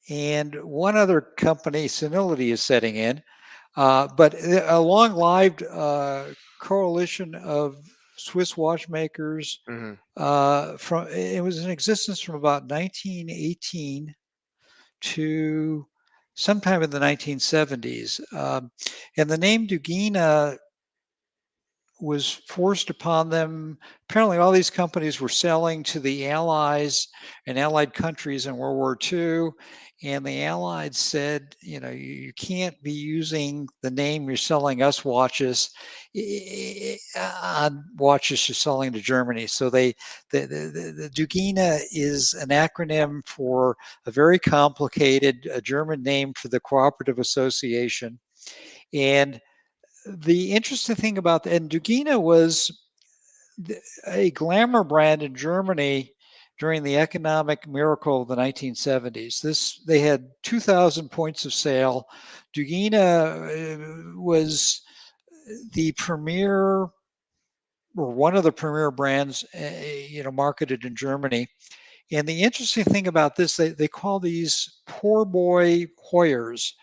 and one other company. Senility is setting in, but a long-lived coalition of Swiss watchmakers. Hmm. From it was in existence from about 1918 to sometime in the 1970s. And the name Dugina was forced upon them. Apparently, all these companies were selling to the Allies and Allied countries in World War II. And the Allies said, you know, you can't be using the name you're selling us watches on watches you're selling to Germany. So the Dugina is an acronym for a very complicated German name for the Cooperative Association. And the interesting thing about and Dugina was a glamour brand in Germany during the economic miracle of the 1970s. This they had 2,000 points of sale. Dugina was the premier or one of the premier brands, marketed in Germany. And the interesting thing about this, they call these poor boy Hoyers.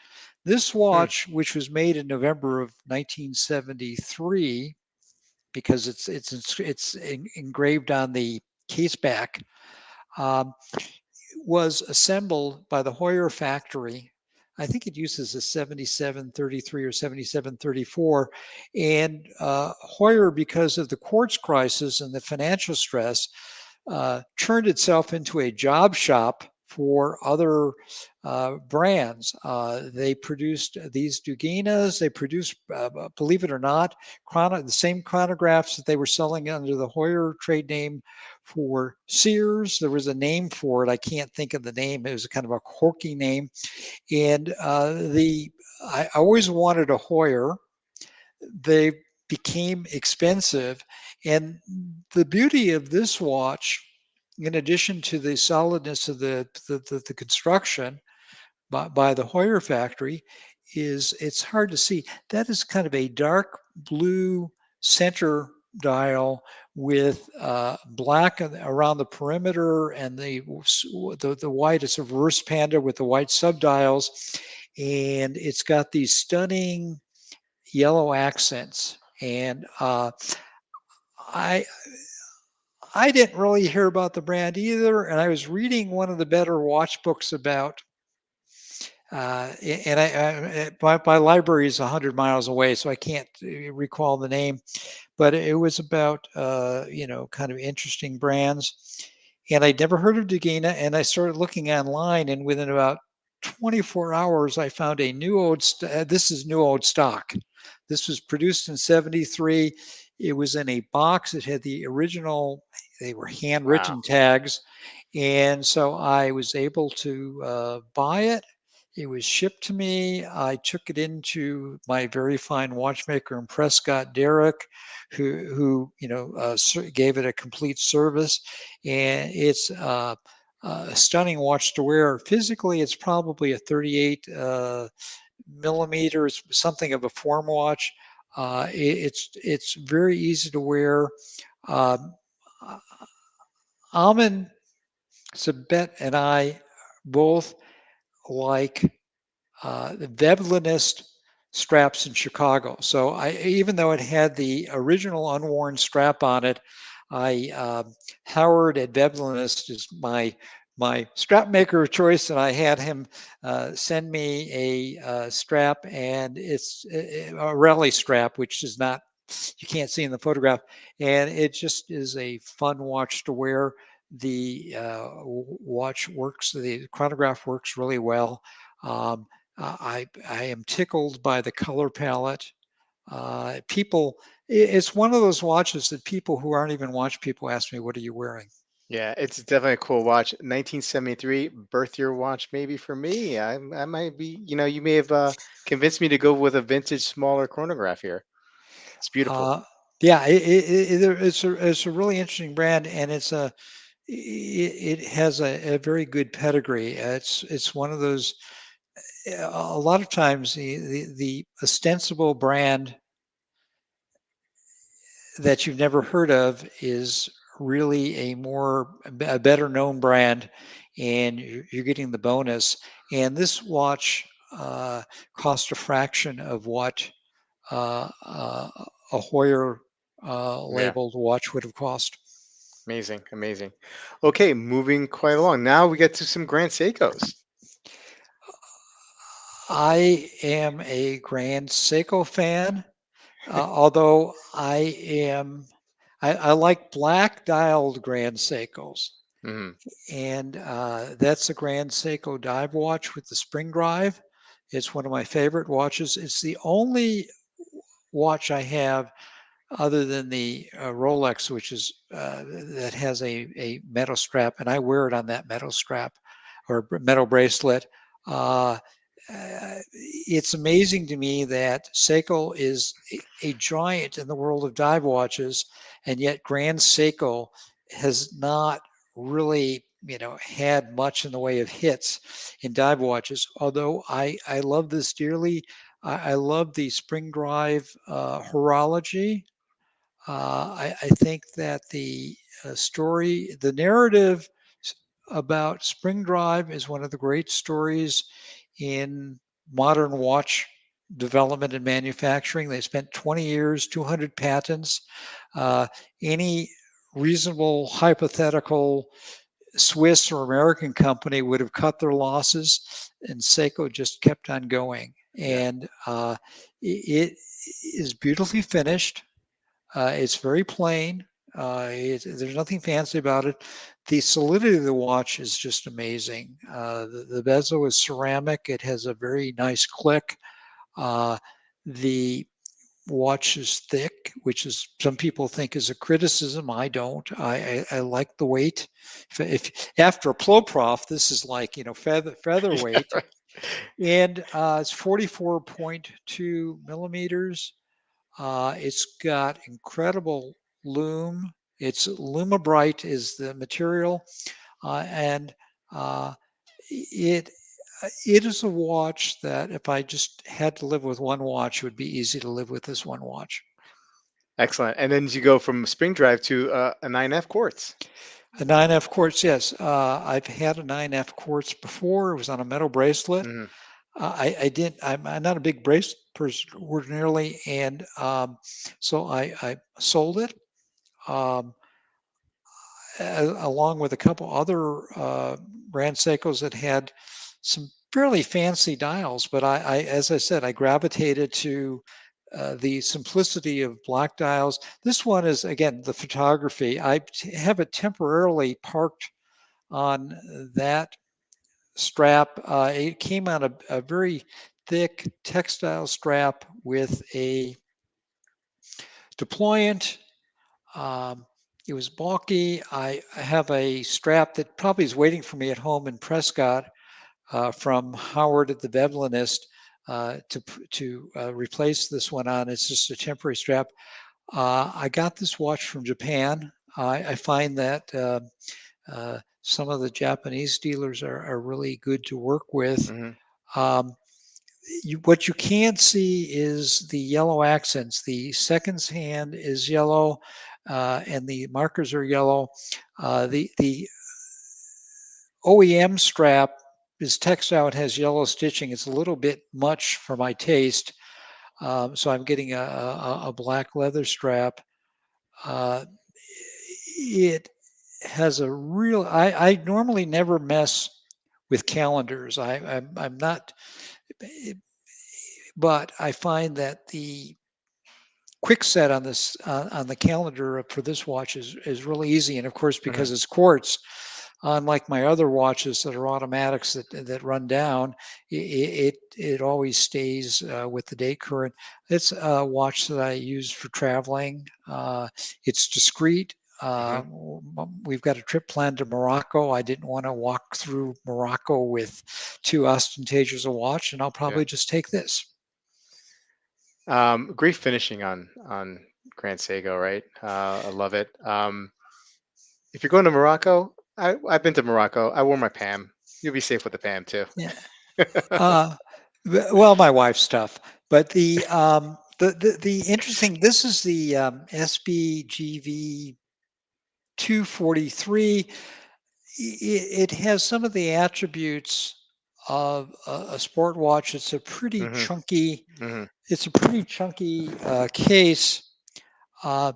This Hmm. watch, which was made in November of 1973, because it's engraved on the case back, um, was assembled by the Hoyer factory. I think it uses a 7733 or 7734. And Hoyer, because of the quartz crisis and the financial stress, turned itself into a job shop for other brands. They produced these Duginas. They produced, believe it or not, the same chronographs that they were selling under the Hoyer trade name for Sears. There was a name for it. I can't think of the name. It was kind of a quirky name. And I always wanted a Hoyer. They became expensive. And the beauty of this watch, in addition to the solidness of the construction by the Hoyer factory, is it's hard to see. That is kind of a dark blue center dial with black around the perimeter, and the white is a reverse panda with the white subdials, and it's got these stunning yellow accents. And I I didn't really hear about the brand either, and I was reading one of the better watch books about. And my library is 100 miles away, so I can't recall the name. But it was about kind of interesting brands, and I'd never heard of Dugina. And I started looking online, and within about 24 hours, I found a new this is new old stock. This was produced in '73. It was in a box. It had the original. They were Wow. handwritten tags, and so I was able to buy it. It was shipped to me. I took it into my very fine watchmaker in Prescott, Derek, who gave it a complete service, and it's a stunning watch to wear. Physically, it's probably a 38 millimeters, something of a form watch. It's very easy to wear. Um, Amin Sabet and I both like the Veblenist straps in Chicago. So even though it had the original unworn strap on it, I Howard at Veblenist is my strap maker of choice, and I had him send me a strap, and it's a rally strap, which is not you can't see in the photograph, and it just is a fun watch to wear. The watch works, the chronograph works really well. Um, I am tickled by the color palette. People, it's one of those watches that people who aren't even watch people ask me, "What are you wearing?" Yeah, it's definitely a cool watch. 1973 birth year watch, maybe for me. I might be, you may have convinced me to go with a vintage, smaller chronograph here. It's beautiful. Uh, yeah, it's a really interesting brand, and it has a very good pedigree. It's one of those. A lot of times, the ostensible brand that you've never heard of is really a better known brand, and you're getting the bonus. And this watch cost a fraction of what a Hoyer Yeah, labeled watch would have cost. amazing, amazing. Okay, moving quite along. Now we get to some Grand Seikos. I am a Grand Seiko fan, although I like black dialed Grand Seikos. Hmm. And that's a Grand Seiko dive watch with the spring drive. It's one of my favorite watches. It's the only watch I have other than the Rolex, which is that has a metal strap, and I wear it on that metal strap or metal bracelet. Uh, it's amazing to me that Seiko is a giant in the world of dive watches, and yet Grand Seiko has not really had much in the way of hits in dive watches. Although I love this dearly. I love the spring drive horology. I think that the narrative about spring drive is one of the great stories in modern watch development and manufacturing. They spent 20 years, 200 patents. Uh, any reasonable hypothetical Swiss or American company would have cut their losses, and Seiko just kept on going. Yeah, And it is beautifully finished. It's very plain. There's nothing fancy about it. The solidity of the watch is just amazing. The bezel is ceramic. It has a very nice click. Uh, the watch is thick, which is some people think is a criticism. I don't. I like the weight. If after a Ploprof, this is like featherweight, yeah, and it's 44.2 millimeters. It's got incredible lume. It's Lumabrite is the material, and uh, it it is a watch that if I just had to live with one watch, it would be easy to live with this one watch. excellent. And then you go from spring drive to a 9F quartz. A 9F quartz, yes. I've had a 9F quartz before. It was on a metal bracelet. Hmm. I didn't. I'm not a big bracelet person ordinarily, and so I sold it. Um, Along with a couple other brand Seikos that had some fairly fancy dials. But as I said, I gravitated to the simplicity of black dials. This one is, again, the photography. Have it temporarily parked on that strap. It came on a very thick textile strap with a deployant. Um, it was bulky. I have a strap that probably is waiting for me at home in Prescott from Howard at the Veblenist to replace this one on. It's just a temporary strap. I got this watch from Japan. I find that some of the Japanese dealers are really good to work with. Hmm. Um, what you can't see is the yellow accents. The seconds hand is yellow, and the markers are yellow. The OEM strap is textile. It has yellow stitching. It's a little bit much for my taste, so I'm getting a black leather strap. Uh, it has a real. I normally never mess with calendars. I'm not, but I find that the quick set on this on the calendar for this watch is really easy. And of course, Hmm. because it's quartz, unlike my other watches that are automatics that run down, it always stays with the date current. It's a watch that I use for traveling. It's discreet. Uh, Hmm. we've got a trip planned to Morocco. I didn't want to walk through Morocco with too ostentatious a watch, and I'll Yeah. probably just take this. Great finishing on Grand Seiko, right? I love it. If you're going to Morocco, I've been to Morocco. I wore my Pam. You'll be safe with the Pam too. Yeah. Uh, well, my wife's stuff, but the interesting. This is the SBGV 243. It has some of the attributes of a sport watch. It's a pretty Hmm. chunky. Hmm. It's a pretty chunky case. Uh,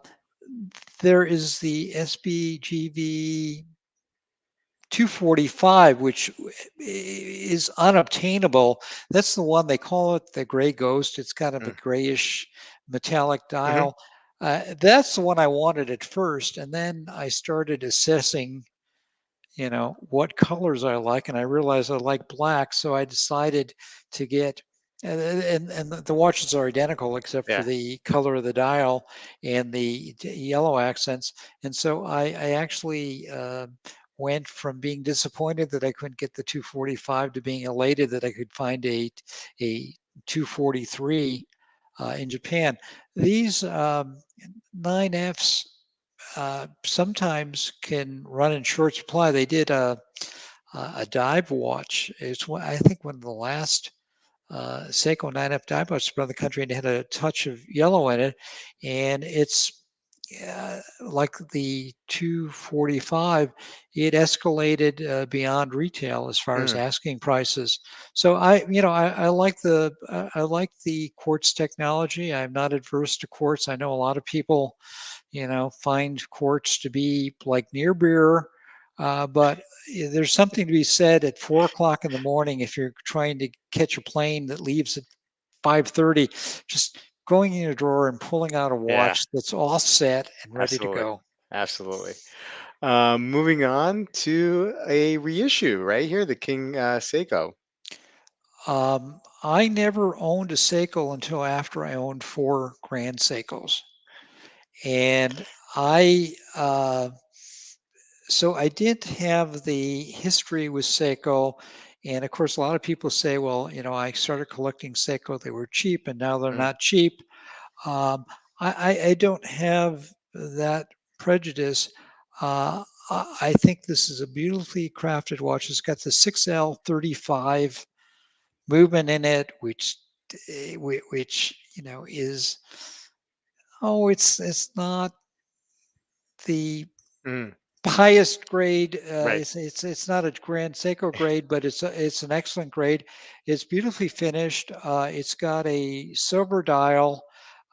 there is the SBGV 245, which is unobtainable. That's the one they call it the gray ghost. It's kind of a grayish metallic Hmm. dial. That's the one I wanted at first. And then I started assessing, what colors I like. And I realized I like black. So I decided to get, and the watches are identical except for Yeah. the color of the dial and the yellow accents. And so I actually went from being disappointed that I couldn't get the 245 to being elated that I could find a 243 in Japan. These 9Fs sometimes can run in short supply. They did a dive watch. I think one of the last Seiko 9F dive watches around the country, and it had a touch of yellow in it, and it's like the 245, it escalated beyond retail as far as Hmm. asking prices. So I like the quartz technology. I'm not adverse to quartz. I know a lot of people find quartz to be like near beer. But there's something to be said at 4 o'clock in the morning if you're trying to catch a plane that leaves at 5:30. Just going in a drawer and pulling out a Yeah. watch that's all set and ready to Absolutely. go. Absolutely. Moving on to a reissue right here, the King Seiko. I never owned a Seiko until after I owned four Grand Seikos, and I so I did have the history with Seiko. And of course, a lot of people say, well, I started collecting Seiko, they were cheap, and now they're Mhm. not cheap. Um, I don't have that prejudice. I think this is a beautifully crafted watch. It's got the 6L35 movement in it, which is, oh, it's not the Mm. highest grade. Right. It's not a Grand Seiko grade, but it's an excellent grade. It's beautifully finished. It's got a silver dial.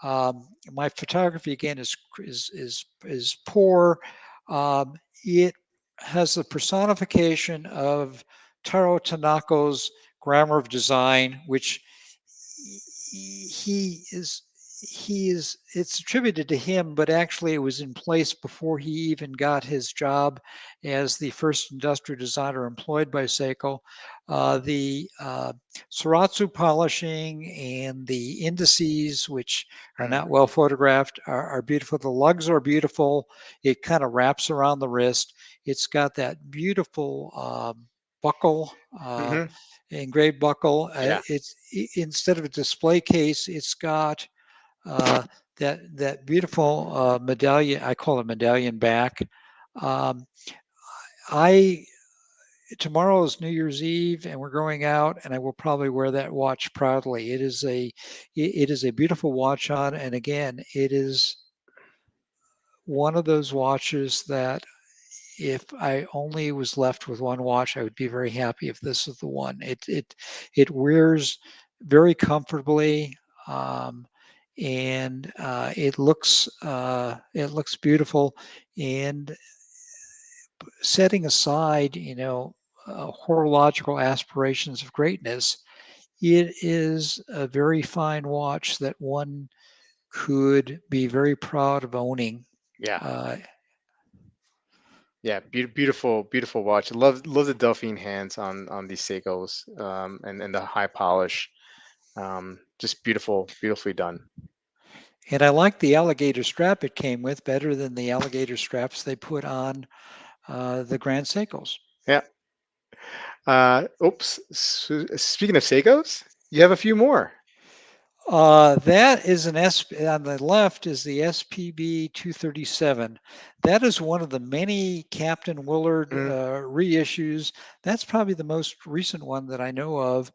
My photography again is poor. It has the personification of Taro Tanako's grammar of design, which he is it's attributed to him, but actually it was in place before he even got his job as the first industrial designer employed by Seiko. The Soratsu polishing and the indices, which are Mm. not well photographed, are beautiful. The lugs are beautiful. It kind of wraps around the wrist. It's got that beautiful buckle, Hmm. engraved buckle. Yeah. Instead of a display case, it's got uh, that beautiful medallion. I call it medallion back. Um, I Tomorrow is New Year's Eve, and we're going out, and I will probably wear that watch proudly. It is a beautiful watch on, and again, it is one of those watches that if I only was left with one watch, I would be very happy if this is the one. It wears very comfortably, um, and it looks beautiful. And setting aside, horological aspirations of greatness, it is a very fine watch that one could be very proud of owning. Yeah. Uh, Yeah, beautiful, beautiful watch. Love the Delphine hands on these Seikos, and the high polish. Just beautiful, beautifully done. and I like the alligator strap it came with better than the alligator straps they put on the Grand Seikos. Yeah. Oops. Speaking of Seikos, you have a few more. That is an on the left is the SPB 237. That is one of the many Captain Willard Mm, reissues. That's probably the most recent one that I know of.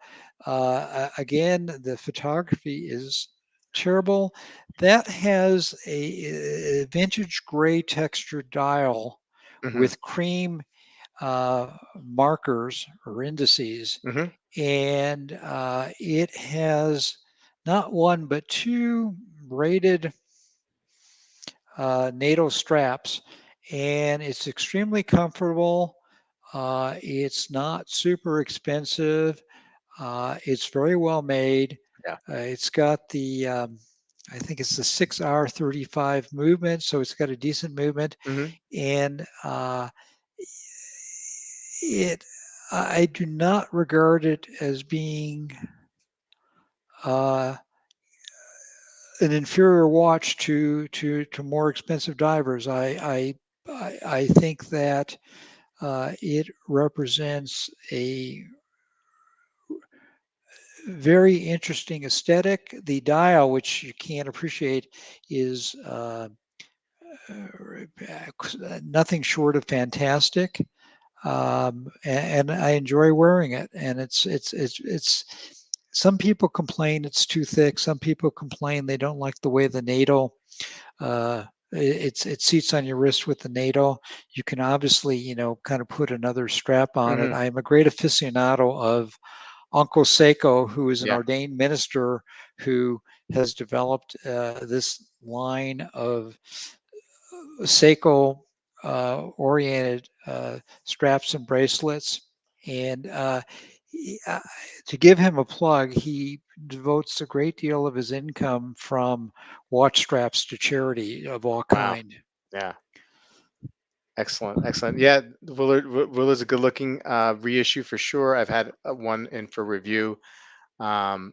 Again, the photography is terrible. That has a vintage gray textured dial mm-hmm, with cream markers or indices, mm-hmm. and it has not one but two braided NATO straps, and it's extremely comfortable. It's not super expensive. It's very well made. Yeah. It's got I think it's the 6R35 movement, so it's got a decent movement, Mm-hmm. and it I do not regard it as being uh, an inferior watch to more expensive divers. I think that it represents a very interesting aesthetic. The dial, which you can't appreciate, is nothing short of fantastic. And I enjoy wearing it. And it's. Some people complain it's too thick. Some people complain they don't like the way the NATO it seats on your wrist with the NATO. You can obviously, kind of put another strap on it. Mm-hmm. I am a great aficionado of Uncle Seiko, who is an Yeah. ordained minister who has developed this line of Seiko oriented straps and bracelets. And to give him a plug, he devotes a great deal of his income from watch straps to charity of all Wow. kind. Yeah. Excellent. Excellent. Yeah. Willard's a good looking reissue for sure. I've had one in for review. Um,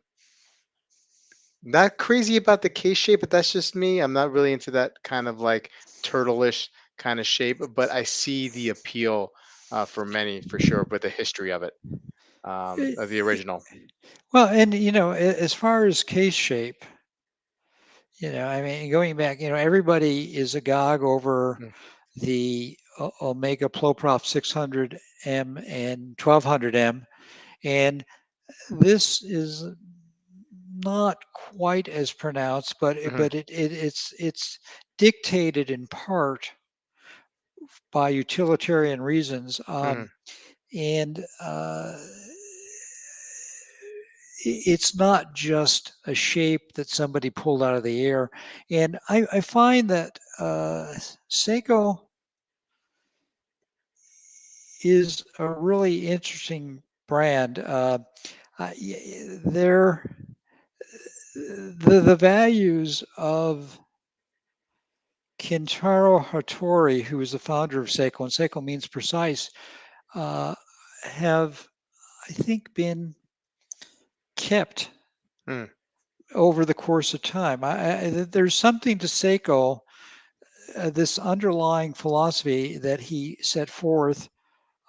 Not crazy about the case shape, but that's just me. I'm not really into that kind of like turtle-ish kind of shape, but I see the appeal for many for sure, with the history of the original. Well, and as far as case shape, I mean, going back, everybody is agog over Mm, the Omega Ploprof 600M and 1200M, and this is not quite as pronounced, but mhm, it's dictated in part by utilitarian reasons, mhm. and it's not just a shape that somebody pulled out of the air. And I find that Seiko is a really interesting brand. They're the values of Kintaro Hattori, who is the founder of Seiko, and Seiko means precise, uh, have, I think, been kept Mm, over the course of time. There's something to Seiko, this underlying philosophy that he set forth,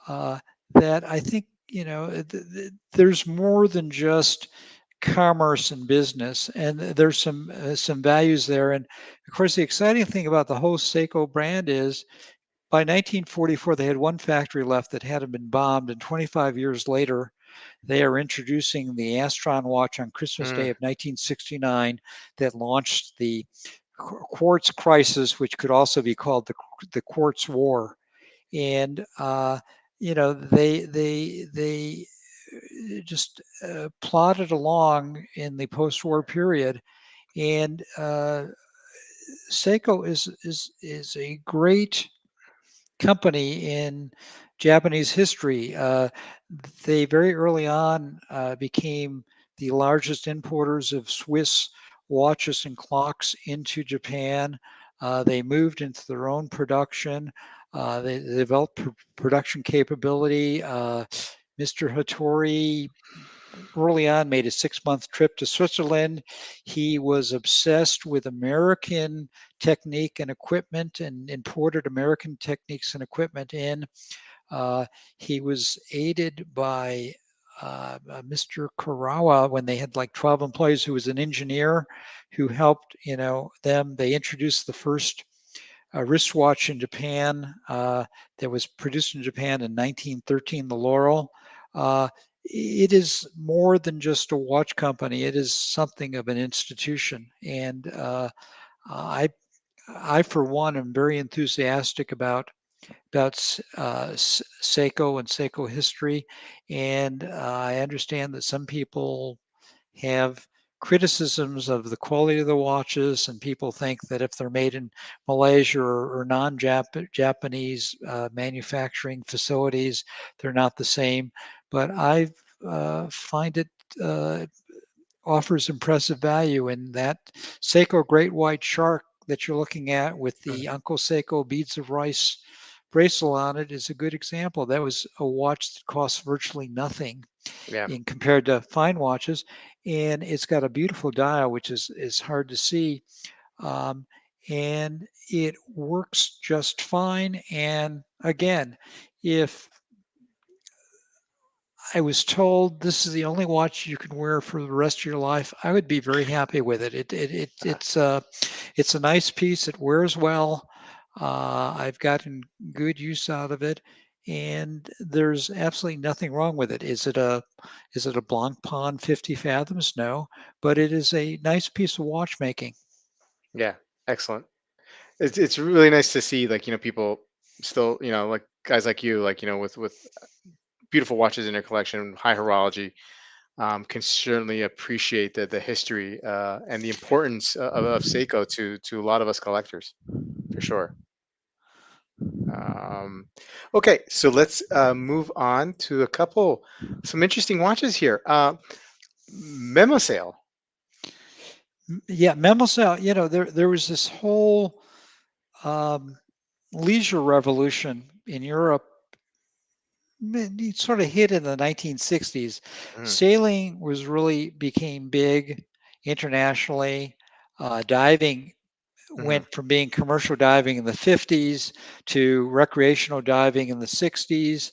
uh, that I think there's more than just commerce and business, and there's some values there. And of course, the exciting thing about the whole Seiko brand is by 1944 they had one factory left that hadn't been bombed, and 25 years later they are introducing the Astron watch on Christmas Day Mm, of 1969 that launched the quartz crisis, which could also be called the quartz war. And they just plodded along in the post-war period. And Seiko is a great company in Japanese history. They very early on became the largest importers of Swiss watches and clocks into Japan. They moved into their own production. They developed production capability. Mr. Hattori early on made a 6 month trip to Switzerland. He was obsessed with American technique and equipment and imported American techniques and equipment in. Uh, he was aided by Mr. Karawa when they had like 12 employees, who was an engineer who helped, them. They introduced the first wristwatch in Japan that was produced in Japan in 1913, the Laurel. Uh, it is more than just a watch company. It is something of an institution, and I, I for one, am very enthusiastic about Seiko and Seiko history, and I understand that some people have criticisms of the quality of the watches, and people think that if they're made in Malaysia or non-Japanese manufacturing facilities, they're not the same. But I find it uh, offers impressive value in that Seiko Great White Shark that you're looking at with mm, the Uncle Seiko beads of rice bracelet on it is a good example. That was a watch that cost virtually nothing yeah, in compared to fine watches, and it's got a beautiful dial, which is hard to see, um, and it works just fine. And again, if I was told this is the only watch you can wear for the rest of your life, I would be very happy with it. It's a nice piece. It wears well. I've gotten good use out of it, and there's absolutely nothing wrong with it. Is it a Blancpain 50 fathoms? No, but it is a nice piece of watchmaking. yeah, excellent. It's really nice to see, like, people still, like guys like you, like, with beautiful watches in their collection, high horology, can certainly appreciate the history and the importance of Seiko to a lot of us collectors, for sure. Um, okay, so let's move on to some interesting watches here. Memo sale. Yeah, Memelsau. There was this whole um, leisure revolution in Europe. It sort of hit in the 1960s. Mhm, Sailing was really became big internationally. Diving mhm, went from being commercial diving in the 50s to recreational diving in the 60s,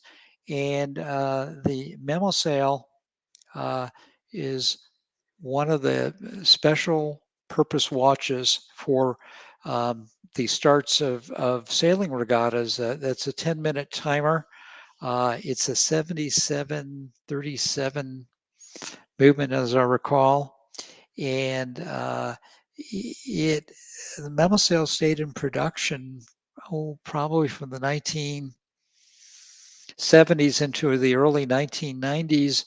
and the memo sail uh, is one of the special purpose watches for the starts of sailing regattas. That's a 10-minute timer. It's a 7737 movement, as I recall, and it the memo sail stayed in production, probably from the 1970s into the early 1990s.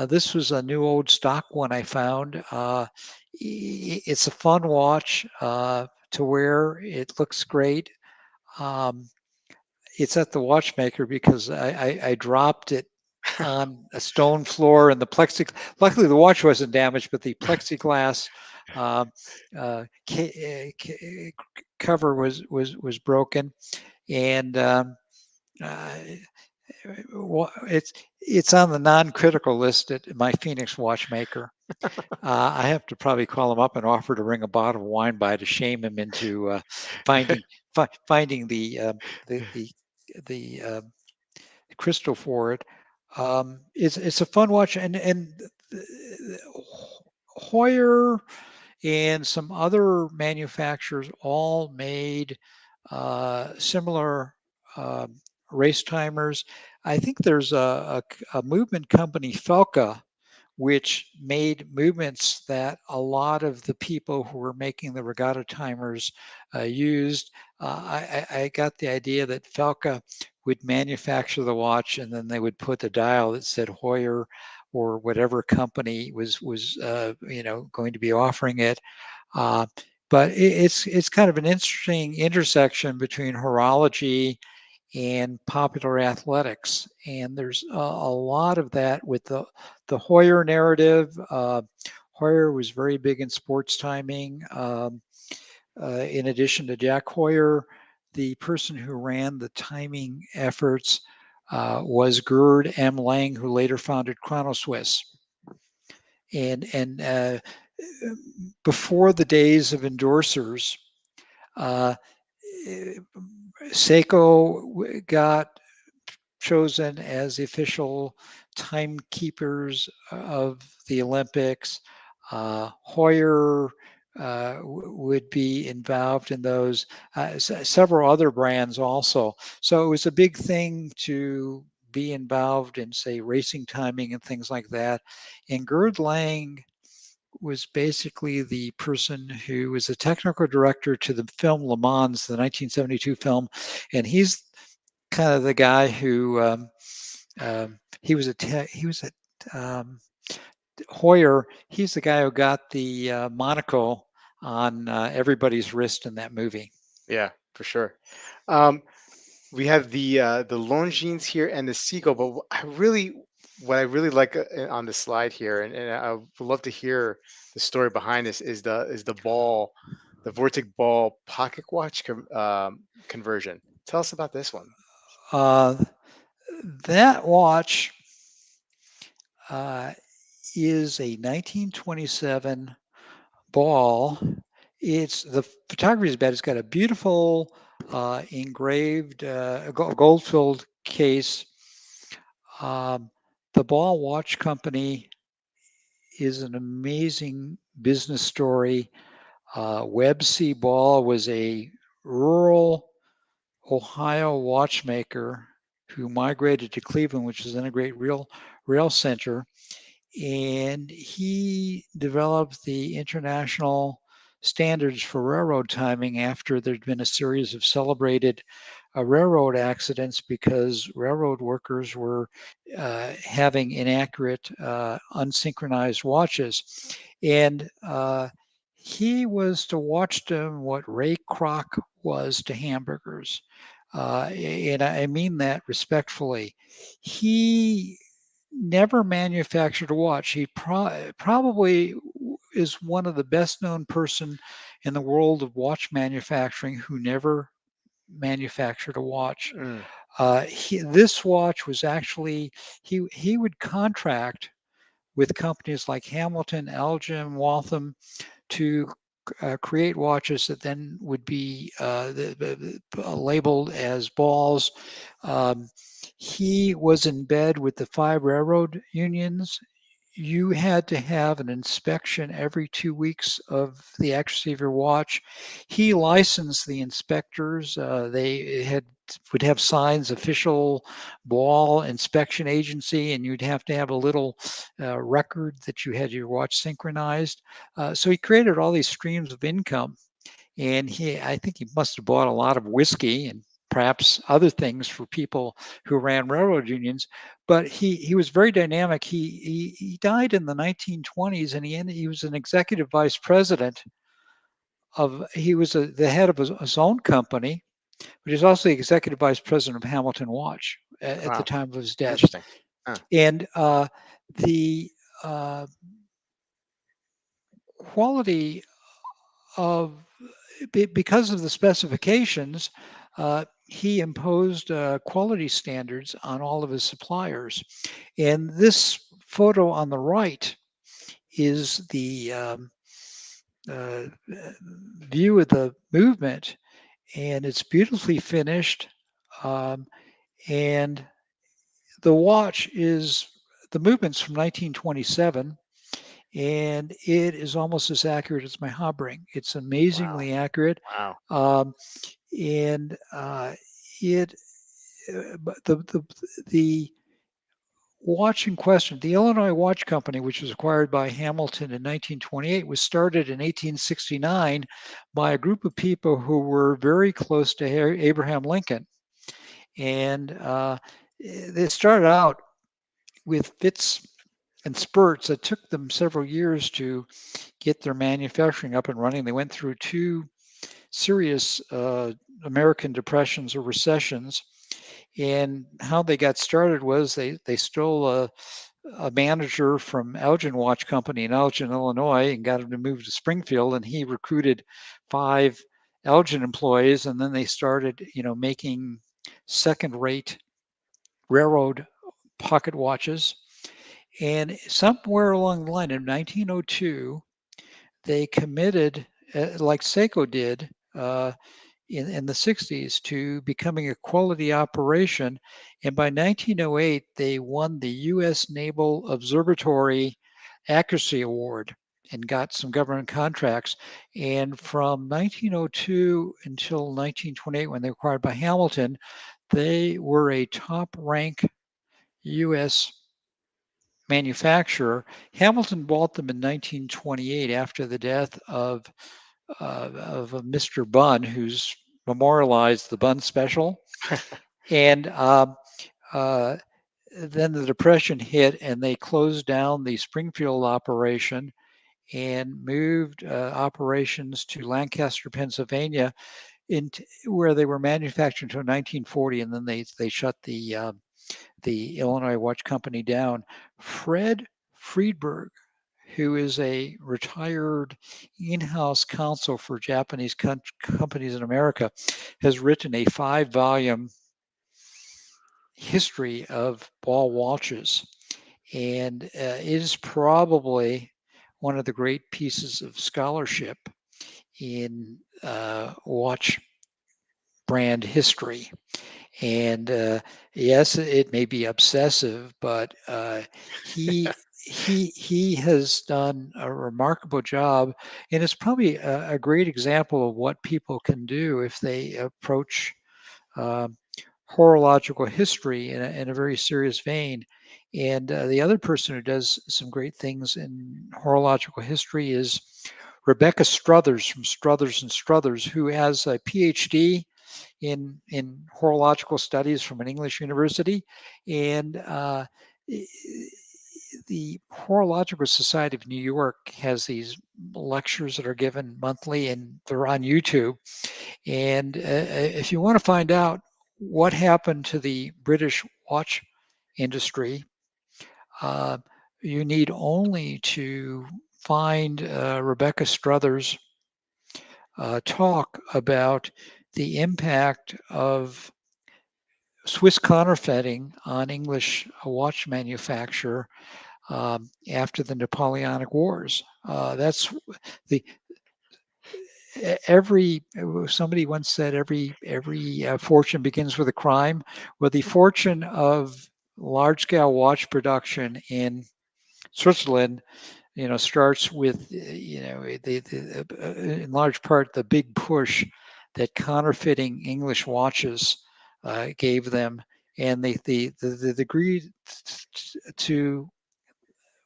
This was a new old stock one I found. It's a fun watch to wear. It looks great. Um, it's at the watchmaker because I dropped it on a stone floor, and the plexig. Luckily, the watch wasn't damaged, but the plexiglass uh, cover was broken, and uh, it's on the non-critical list at my Phoenix watchmaker. I have to probably call him up and offer to bring a bottle of wine by to shame him into finding finding the the crystal for it. It's a fun watch, and Hoyer and some other manufacturers all made similar uh, race timers. I think there's a movement company, Felka, which made movements that a lot of the people who were making the regatta timers used. I got the idea that Felka would manufacture the watch and then they would put the dial that said Hoyer or whatever company was going to be offering it. Uh, but it's kind of an interesting intersection between horology and popular athletics. And there's a lot of that with the Hoyer narrative. Hoyer was very big in sports timing. In addition to Jack Hoyer, the person who ran the timing efforts was Gerd M. Lang, who later founded Chronoswiss. And before the days of endorsers, uh, Seiko got chosen as the official timekeepers of the Olympics. Hoyer would be involved in those, several other brands also. So it was a big thing to be involved in, say, racing timing and things like that. And Gerd Lang was basically the person who was the technical director to the film Le Mans, the 1972 film, and he's kind of the guy who he was a Hoyer. He's the guy who got the monocle on everybody's wrist in that movie. Yeah, for sure. Um, we have the Longines here and the Seagull, but what I really like on the slide here, and I would love to hear the story behind this is the ball, the Vortic ball pocket watch conversion. Tell us about this one. Uh, that watch uh, is a 1927 ball. It's the photography is bad. It's got a beautiful engraved gold-filled case. Um, the Ball Watch Company is an amazing business story. Webb C. Ball was a rural Ohio watchmaker who migrated to Cleveland, which is then a great rail center, and he developed the international standards for railroad timing after there'd been a series of celebrated railroad accidents because railroad workers were having inaccurate, unsynchronized watches. And he was to watchdom what Ray Kroc was to hamburgers. And I mean that respectfully. He never manufactured a watch. He probably is one of the best known person in the world of watch manufacturing who never manufactured a watch. Mm, This watch was actually he would contract with companies like Hamilton, Elgin, Waltham to create watches that then would be labeled as balls. Um, he was in bed with the 5 railroad unions. You had to have an inspection every 2 weeks of the accuracy of your watch. He licensed the inspectors. They had would have signs, official ball inspection agency, and you'd have to have a little record that you had your watch synchronized. So he created all these streams of income, and I think he must have bought a lot of whiskey and perhaps other things for people who ran railroad unions. But he was very dynamic. He died in the 1920s, and he was an executive vice president of. He was the head of his own company, but he's also the executive vice president of Hamilton Watch at the wow, time of his death. interesting. Huh. And the quality of because of the specifications, he imposed quality standards on all of his suppliers. And this photo on the right is the uh, view of the movement, and it's beautifully finished. Um, and the watch is the movement's from 1927, and it is almost as accurate as my hob ring. It's Wow. amazingly accurate, Wow. um, and it. But the watch in question, the Illinois Watch Company, which was acquired by Hamilton in 1928, was started in 1869 by a group of people who were very close to Abraham Lincoln, and they started out with fits and spurts. It took them several years to get their manufacturing up and running. They went through two serious American depressions or recessions. And how they got started was they stole a manager from Elgin Watch Company in Elgin, Illinois, and got him to move to Springfield. And he recruited 5 Elgin employees, and then they started, making second-rate railroad pocket watches. And somewhere along the line in 1902, they committed, like Seiko did in the 60s, to becoming a quality operation. And by 1908, they won the U.S. Naval Observatory Accuracy Award and got some government contracts. And from 1902 until 1928, when they were acquired by Hamilton, they were a top rank U.S. manufacturer. Hamilton bought them in 1928 after the death of a Mr. Bunn, who's memorialized the Bunn Special. And uh, then the Depression hit, and they closed down the Springfield operation and moved operations to Lancaster, Pennsylvania, where they were manufactured until 1940, and then they shut the Illinois Watch Company down. Fred Friedberg, who is a retired in-house counsel for Japanese companies in America, has written a 5-volume history of ball watches, and it is probably one of the great pieces of scholarship in watch brand history. And yes, it may be obsessive, but he has done a remarkable job, and it's probably a great example of what people can do if they approach uh, horological history in a very serious vein. And the other person who does some great things in horological history is Rebecca Struthers from Struthers and Struthers, who has a PhD in horological studies from an English university, and the Horological Society of New York has these lectures that are given monthly, and they're on YouTube. And if you want to find out what happened to the British watch industry, uh, you need only to find Rebecca Struthers talk about the impact of Swiss counterfeiting on English watch manufacture after the Napoleonic Wars. That's the every somebody once said every fortune begins with a crime. Well, the fortune of large scale watch production in Switzerland, starts with in large part the big push that counterfeiting English watches gave them, and the degree to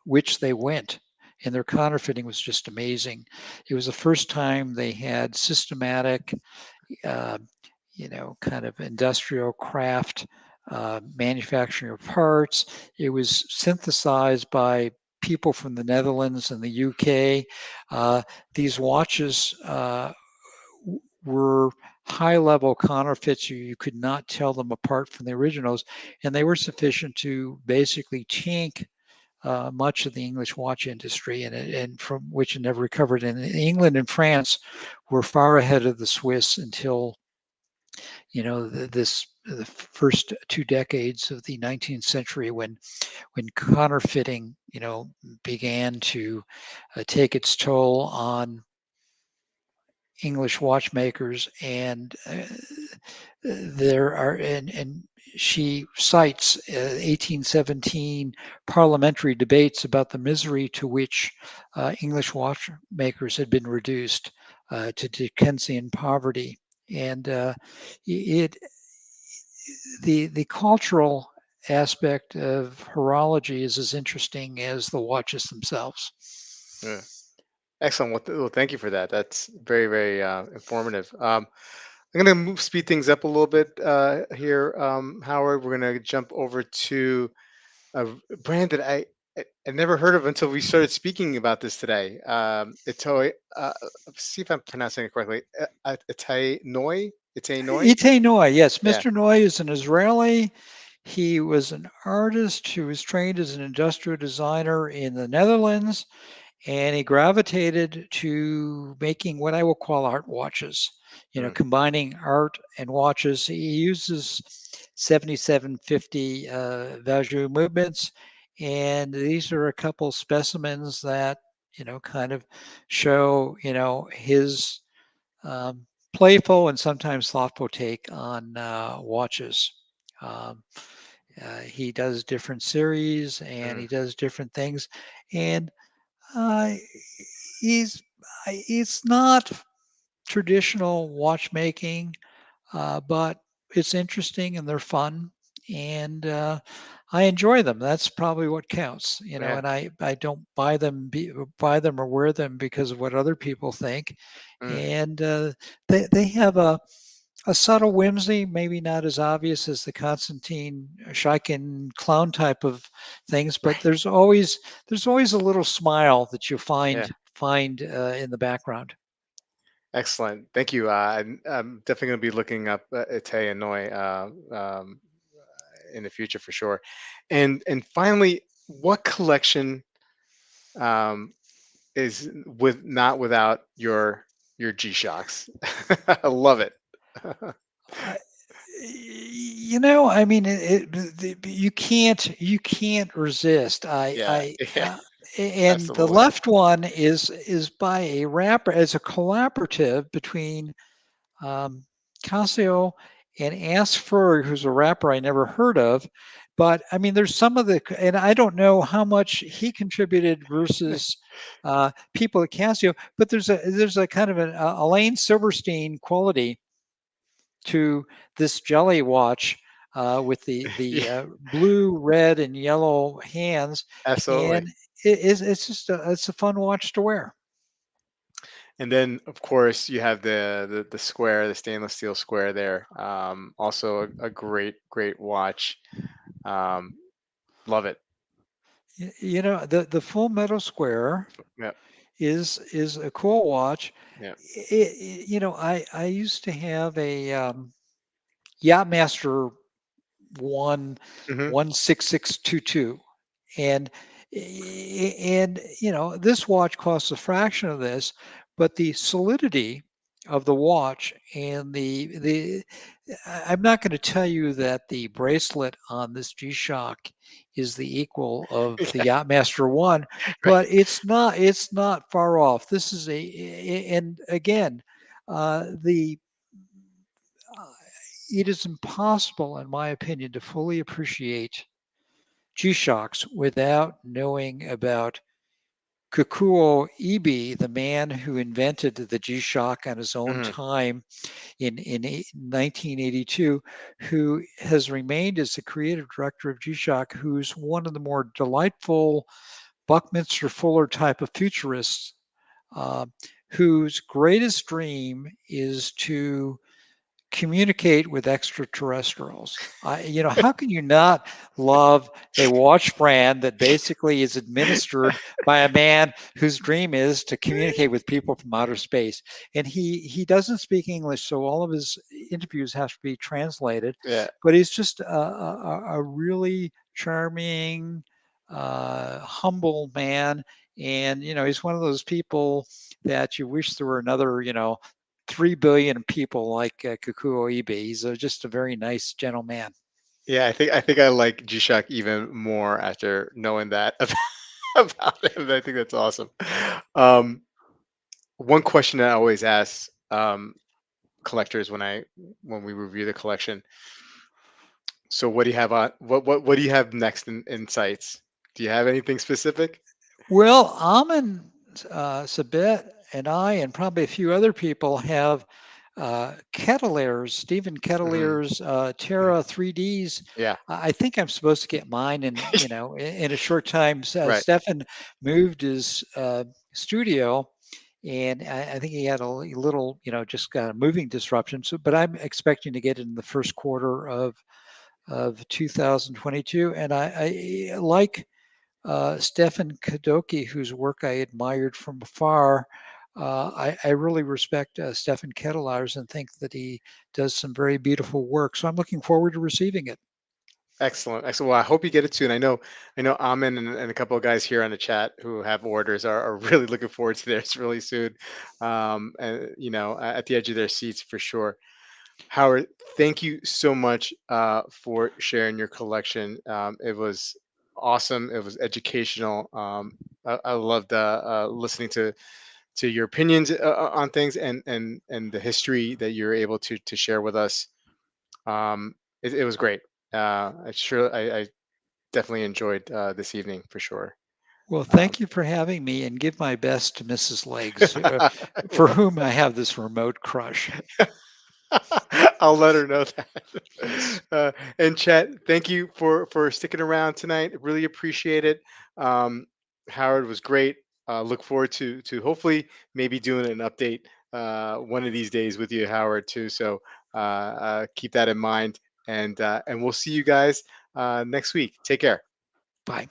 which they went and their counterfeiting was just amazing. It was the first time they had systematic, uh, kind of industrial craft manufacturing of parts. It was synthesized by people from the Netherlands and the UK. These watches were high level counterfeits. You could not tell them apart from the originals, and they were sufficient to basically tank much of the English watch industry, and from which it never recovered. And England and France were far ahead of the Swiss until the first 2 decades of the 19th century, when counterfeiting began to take its toll on English watchmakers. And there are and she cites 1817 parliamentary debates about the misery to which English watchmakers had been reduced to Dickensian poverty, and it the cultural aspect of horology is as interesting as the watches themselves. Yeah. Excellent. Well, thank you for that. That's very, very informative. I'm going to speed things up a little bit here, Howard. We're going to jump over to a brand that I never heard of until we started speaking about this today. Itoy, see if I'm pronouncing it correctly. Itai Noi? Itai Noi? Ite Noy, yes, Yeah. Mr. Noy is an Israeli. He was an artist who was trained as an industrial designer in the Netherlands, and he gravitated to making what I will call art watches. Mm, Combining art and watches. He uses 7750 Valjoux movements, and these are a couple specimens that kind of show his playful and sometimes thoughtful take on watches. Um, he does different series and mm, he does different things, and uh, he's it's not traditional watchmaking, but it's interesting and they're fun, and I enjoy them. That's probably what counts, yeah. And I don't buy them or wear them because of what other people think, Mm, and they have a subtle whimsy, maybe not as obvious as the Constantine Shaikin clown type of things, but right. there's always a little smile that you Yeah. find in the background. Excellent. Thank you. I'm definitely going to be looking up Itai and Noi in the future for sure. And finally, what collection um, is with not without your G Shocks? I love it. I, I mean, you can't resist. Yeah, yeah, And the absolutely. left one is by a rapper. It's a collaborative between um, Casio and Asper, who's a rapper I never heard of. But I mean, there's some of and I don't know how much he contributed versus people at Casio, but there's a kind of an Elaine Silverstein quality to this jelly watch with the Yeah, blue, red, and yellow hands, absolutely. and it's a fun watch to wear. And then, of course, you have the square, the stainless steel square there. Also a great, great watch. Um, love it. The Full Metal Square Yeah, is a cool watch. yeah. I used to have a Yachtmaster one Hmm. 16622, and this watch costs a fraction of this, but the solidity of the watch and I'm not going to tell you that the bracelet on this G-Shock is the equal of the Yeah, Yachtmaster one, right. but it's not far off. This is and again, the uh, it is impossible, in my opinion, to fully appreciate G-Shocks without knowing about Kikuo Ibi, the man who invented the G-Shock on his own Hmm. time in 1982, who has remained as the creative director of G-Shock, who's one of the more delightful Buckminster Fuller type of futurists, uh, whose greatest dream is to communicate with extraterrestrials. How can you not love a watch brand that basically is administered by a man whose dream is to communicate with people from outer space? And he doesn't speak English, so all of his interviews have to be translated. Yeah, But he's just a really charming, humble man. And he's one of those people that you wish there were another 3 billion people like Kikuo Ibe. He's just a very nice, gentle man. yeah. I think I like G-Shock even more after knowing that about him. I think that's awesome. Um, one question that I always ask collectors when we review the collection: So what do you have on what do you have next in sights? Do you have anything specific? Well, Amin Sabet and I, and probably a few other people, have Kettler's, Stephen Hmm. Kettler's Terra 3Ds. Yeah. I think I'm supposed to get mine in a short time. Right. Stefan moved his studio, and I think he had a little, just moving disruption. So, but I'm expecting to get it in the first quarter of 2022, and I like Stefan Kadoki, whose work I admired from afar. I really respect Stefan Kettelars and think that he does some very beautiful work. So I'm looking forward to receiving it. Excellent. Excellent. Well, I hope you get it soon. I know Amin and a couple of guys here on the chat who have orders are really looking forward to theirs really soon. And at the edge of their seats for sure. Howard, thank you so much for sharing your collection. It was awesome. It was educational. I loved listening to your opinions on things and the history that you're able to share with us. It was great. I definitely enjoyed this evening for sure. Well, Um, thank you for having me, and give my best to Mrs. Legs, for whom I have this remote crush. I'll let her know that. Yes. And Chet, thank you for sticking around tonight. Really appreciate it. Um, Howard was great. Look forward to hopefully maybe doing an update one of these days with you, Howard, too. So keep that in mind, and we'll see you guys next week. Take care. Bye.